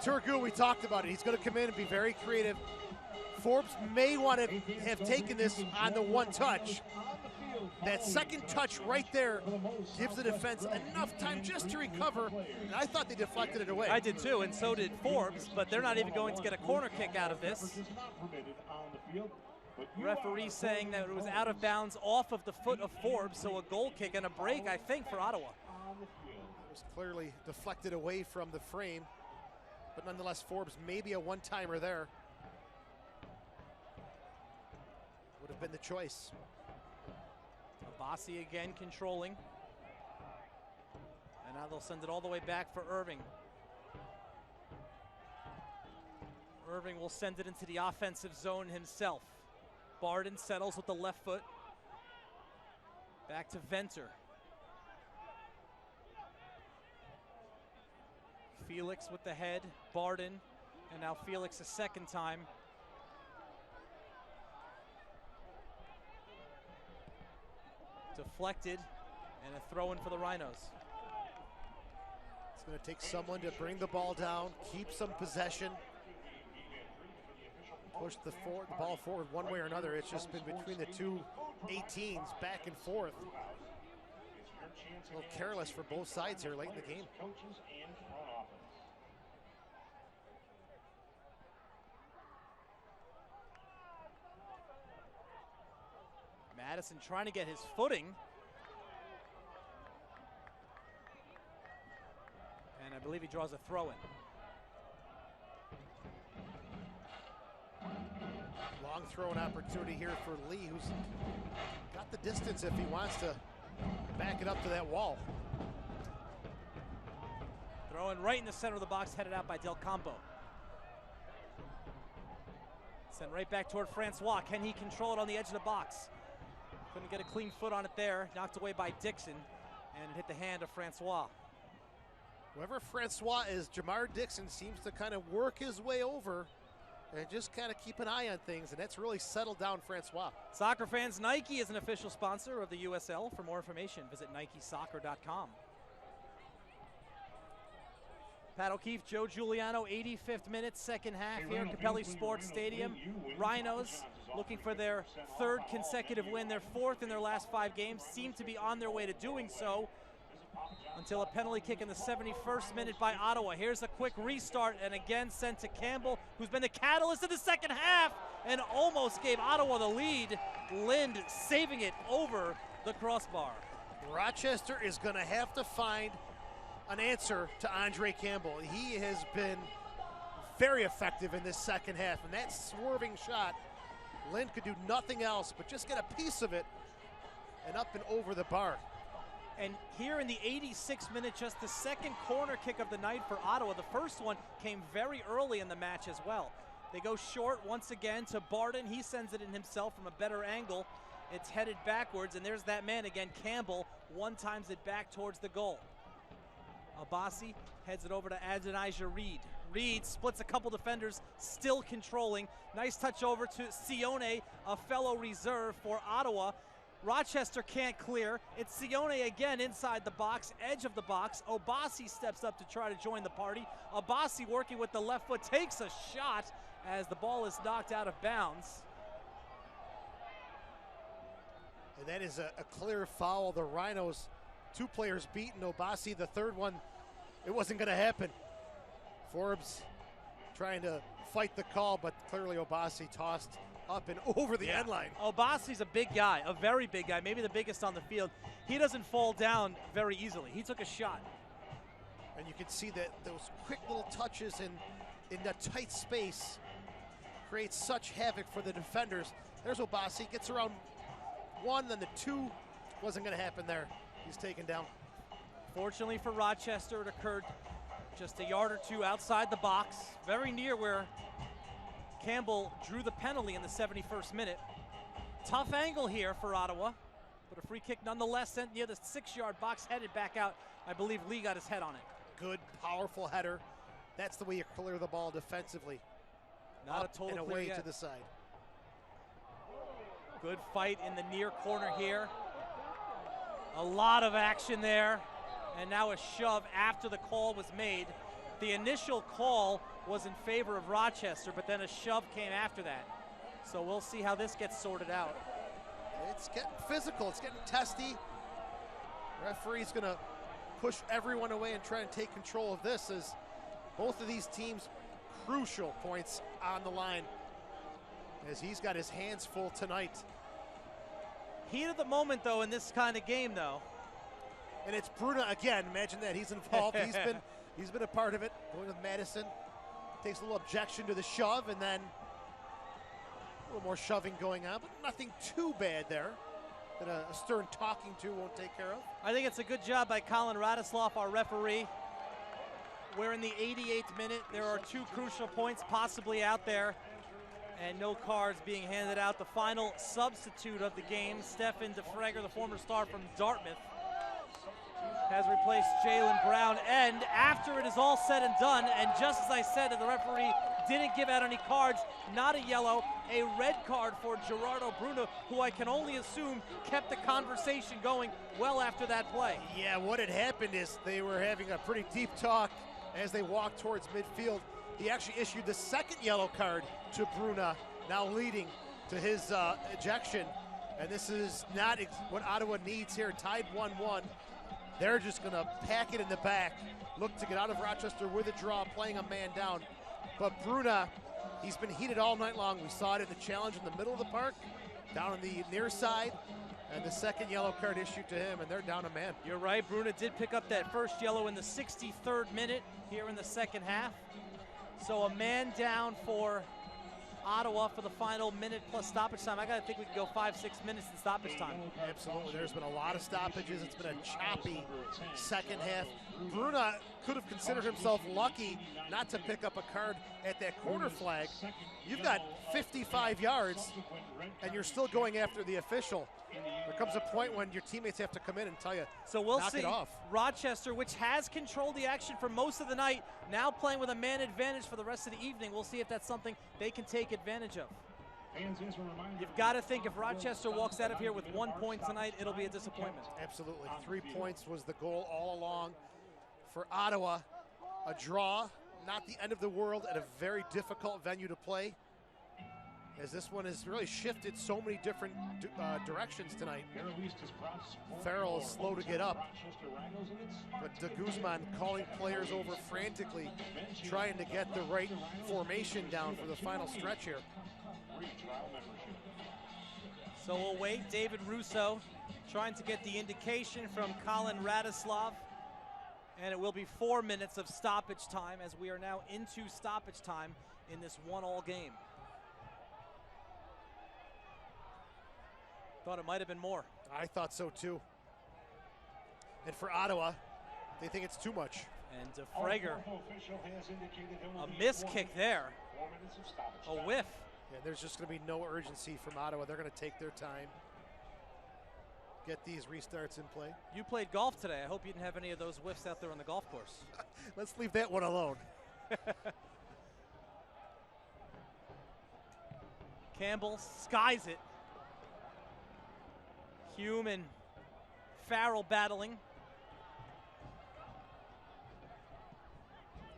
Turku, we talked about it. He's going to come in and be very creative. Forbes may want to have taken this on the one touch. That second touch right there gives the defense enough time just to recover, and I thought they deflected it away. I did too, and so did Forbes, but they're not even going to get a corner kick out of this. Referee saying that it was out of bounds off of the foot of Forbes, so a goal kick and a break, I think, for Ottawa. It was clearly deflected away from the frame, but nonetheless, Forbes maybe a one-timer there. Would have been the choice. Abbasi again controlling. And now they'll send it all the way back for Irving. Irving will send it into the offensive zone himself. Barden settles with the left foot. Back to Venter. Felix with the head, Barden, and now Felix a second time. Deflected, and a throw in for the Rhinos. It's going to take someone to bring the ball down, keep some possession, push the ball forward one way or another. It's just been between the two 18s back and forth. A little careless for both sides here late in the game. Madison trying to get his footing. And I believe he draws a throw in. Long throw-in opportunity here for Lee, who's got the distance if he wants to back it up to that wall. Throwing right in the center of the box, headed out by Del Campo. Sent right back toward Francois. Can he control it on the edge of the box? Couldn't get a clean foot on it there. Knocked away by Dixon, and it hit the hand of Francois. Whoever Francois is, Jamar Dixon seems to kind of work his way over and just kind of keep an eye on things, and that's really settled down Francois. Soccer fans, Nike is an official sponsor of the USL. For more information, visit NikeSoccer.com. Pat O'Keefe, Joe Giuliano, 85th minute, second half here at Capelli Sports Stadium. Rhinos looking for their third consecutive win, their fourth in their last 5 games, seem to be on their way to doing so until a penalty kick in the 71st minute by Ottawa. Here's a quick restart, and again sent to Campbell, who's been the catalyst of the second half and almost gave Ottawa the lead. Lind saving it over the crossbar. Rochester is going to have to find an answer to Andre Campbell. He has been very effective in this second half, and that swerving shot, Lind could do nothing else but just get a piece of it and up and over the bar. And here in the 86th minute, just the second corner kick of the night for Ottawa. The first one came very early in the match as well. They go short once again to Barden. He sends it in himself from a better angle. It's headed backwards, and there's that man again, Campbell, one-times it back towards the goal. Abbasi heads it over to Adonijah Reed. Reed splits a couple defenders, still controlling. Nice touch over to Sione, a fellow reserve for Ottawa. Rochester can't clear. It's Sione again inside the box, edge of the box. Abbasi steps up to try to join the party. Abbasi working with the left foot, takes a shot as the ball is knocked out of bounds. And that is a clear foul. The Rhinos, 2 players beaten. Abbasi, the third one, it wasn't going to happen. Forbes trying to fight the call, but clearly Abbasi tossed up and over the end line. Abbasi's a big guy, a very big guy, maybe the biggest on the field. He doesn't fall down very easily. He took a shot. And you can see that those quick little touches in that tight space create such havoc for the defenders. There's Abbasi, gets around 1, then the 2 wasn't going to happen there. He's taken down. Fortunately for Rochester, it occurred just a yard or 2 outside the box, very near where Campbell drew the penalty in the 71st minute. Tough angle here for Ottawa, but a free kick nonetheless sent near the 6-yard box, headed back out. I believe Lee got his head on it. Good, powerful header. That's the way you clear the ball defensively. Not up a total and clear away yet. to the side. Good fight in the near corner here. A lot of action there. and now a shove after the call was made. The initial call was in favor of Rochester, but then a shove came after that. So we'll see how this gets sorted out. It's getting physical, it's getting testy. Referee's gonna push everyone away and try and take control of this, as both of these teams crucial points on the line, as he's got his hands full tonight. Heat of the moment though in this kind of game though. And it's Bruna again, imagine that, he's involved, he's been a part of it, going with Madison. Takes a little objection to the shove, and then a little more shoving going on, but nothing too bad there that a stern talking to won't take care of. I think it's a good job by Colin Radislav, our referee. We're in the 88th minute. There are 2 crucial points possibly out there, and no cards being handed out. The final substitute of the game, Stefan DeFreger, the former star from Dartmouth, has replaced Jalen Brown. And after it is all said and done, and just as I said, the referee didn't give out any cards, not a yellow, a red card for Gerardo Bruna, who I can only assume kept the conversation going well after that play. Yeah, what had happened is they were having a pretty deep talk as they walked towards midfield. He actually issued the second yellow card to Bruna, now leading to his ejection. And this is not what Ottawa needs here, tied 1-1. They're just gonna pack it in the back, look to get out of Rochester with a draw, playing a man down. But Bruna, he's been heated all night long. We saw it in the challenge in the middle of the park, down on the near side, and the second yellow card issued to him, and they're down a man. You're right, Bruna did pick up that first yellow in the 63rd minute here in the second half. So a man down for Ottawa for the final minute plus stoppage time. I gotta think we can go 5-6 minutes in stoppage time. Absolutely, there's been a lot of stoppages. It's been a choppy second half. Bruna could have considered himself lucky not to pick up a card at that corner flag. You've got 55 yards and you're still going after the official. There comes a point when your teammates have to come in and tell you, so we'll knock see. it off. Rochester, which has controlled the action for most of the night, now playing with a man advantage for the rest of the evening. We'll see if that's something they can take advantage of. You've got to think if Rochester walks out of here with 1 point tonight, it'll be a disappointment. Absolutely. 3 points was the goal all along for Ottawa. A draw, not the end of the world, at a very difficult venue to play, as this one has really shifted so many different directions tonight. Farrell is slow to get up, but De Guzman calling players over frantically, trying to get the right formation down for the final stretch here. So we'll wait. David Russo trying to get the indication from Colin Radislav, and it will be 4 minutes of stoppage time, as we are now into stoppage time in this 1-1 game. Thought it might have been more. I thought so too. And for Ottawa, they think it's too much. And DeFreger, a miss kick there, a whiff. Yeah, there's just going to be no urgency from Ottawa. They're going to take their time, get these restarts in play. You played golf today. I hope you didn't have any of those whiffs out there on the golf course. Let's leave that one alone. Campbell skies it. Hume and Farrell battling.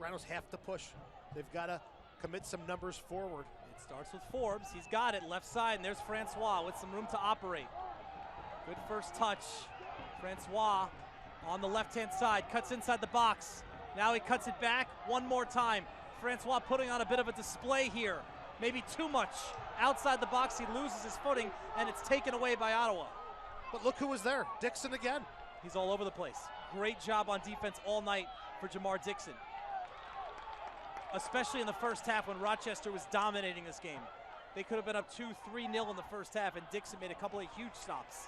Rhinos have to push. They've got to commit some numbers forward. It starts with Forbes. He's got it left side, and there's Francois with some room to operate. Good first touch. Francois on the left-hand side, cuts inside the box. Now he cuts it back one more time. Francois putting on a bit of a display here. Maybe too much. Outside the box, he loses his footing, and it's taken away by Ottawa. But look who was there, Dixon again. He's all over the place. Great job on defense all night for Jamar Dixon, especially in the first half when Rochester was dominating this game. They could have been up 2-3-0 in the first half, and Dixon made a couple of huge stops.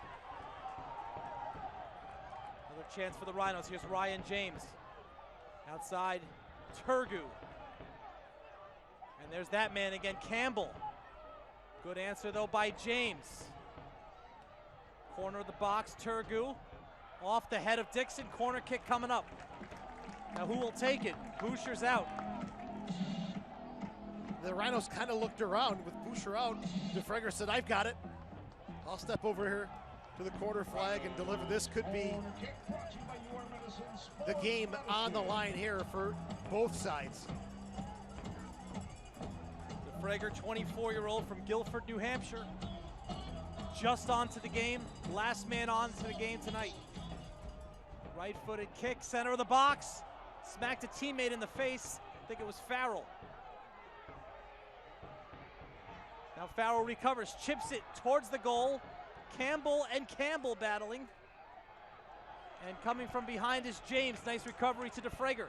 Another chance for the Rhinos. Here's Ryan James. Outside, Turgu. And there's that man again, Campbell. Good answer, though, by James. Corner of the box, Turgu. Off the head of Dixon, corner kick coming up. Now who will take it? Boucher's out. The Rhinos kind of looked around with Boucher out. DeFreger said, I've got it. I'll step over here to the corner flag and deliver. This could be the game on the line here for both sides. DeFrager, 24-year-old from Guilford, New Hampshire, just onto the game, last man on to the game tonight. Right-footed kick, center of the box, smacked a teammate in the face. I think it was Farrell. Now Farrell recovers, chips it towards the goal. Campbell and Campbell battling. And coming from behind is James. Nice recovery to DeFrager.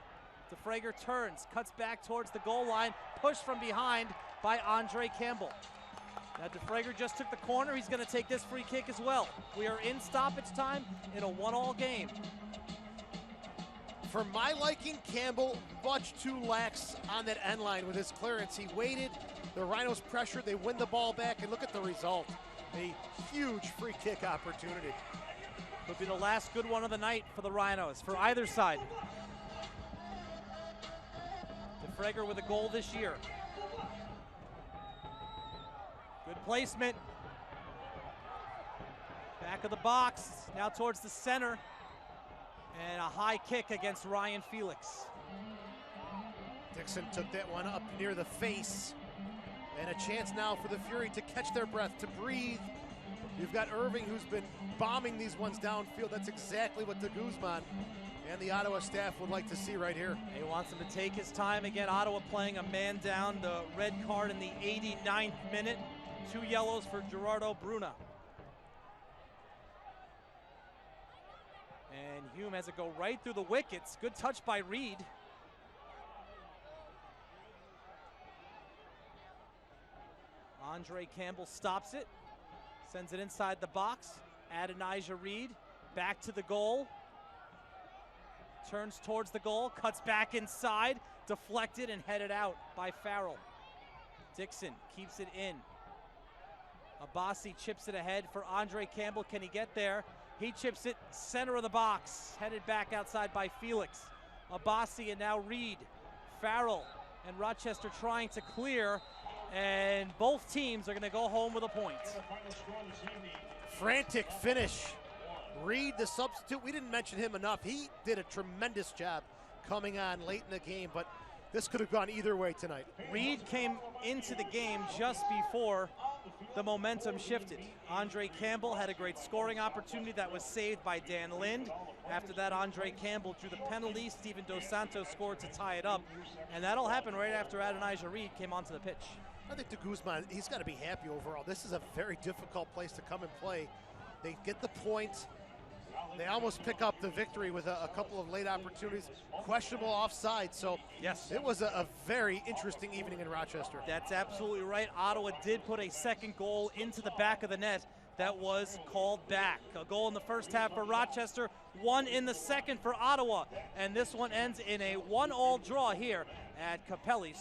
DeFrager turns, cuts back towards the goal line, pushed from behind by Andre Campbell. Now DeFrager just took the corner. He's going to take this free kick as well. We are in stoppage time in a 1-1 game. For my liking, Campbell much too lax on that end line with his clearance. He waited, the Rhinos pressured, they win the ball back, and look at the result. A huge free kick opportunity. Could be the last good one of the night for the Rhinos, for either side. DeFrager with a goal this year. Good placement. Back of the box, now towards the center. And a high kick against Ryan Felix. Dixon took that one up near the face. And a chance now for the Fury to catch their breath, to breathe. You've got Irving, who's been bombing these ones downfield. That's exactly what de Guzman and the Ottawa staff would like to see right here. He wants him to take his time. Again, Ottawa playing a man down. The red card in the 89th minute. 2 yellows for Gerardo Bruna. And Hume has it go right through the wickets. Good touch by Reed. Andre Campbell stops it. Sends it inside the box. Adonijah Reed back to the goal. Turns towards the goal. Cuts back inside. Deflected and headed out by Farrell. Dixon keeps it in. Abbasi chips it ahead for Andre Campbell. Can he get there? He chips it center of the box, headed back outside by Felix. Abbasi and now Reed. Farrell and Rochester trying to clear, and both teams are going to go home with a point. Frantic finish. Reed, the substitute, we didn't mention him enough. He did a tremendous job coming on late in the game, but this could have gone either way tonight. Reed came into the game just before the momentum shifted. Andre Campbell had a great scoring opportunity that was saved by Dan Lind. After that, Andre Campbell drew the penalty. Steven Dos Santos scored to tie it up. And that'll happen right after Adonijah Reed came onto the pitch. I think de Guzman, he's got to be happy overall. This is a very difficult place to come and play. They get the point. They almost pick up the victory with a couple of late opportunities. Questionable offside, so yes, it was a very interesting evening in Rochester. That's absolutely right. Ottawa did put a second goal into the back of the net that was called back. A goal in the first half for Rochester, one in the second for Ottawa, and this one ends in a 1-1 draw here at Capelli.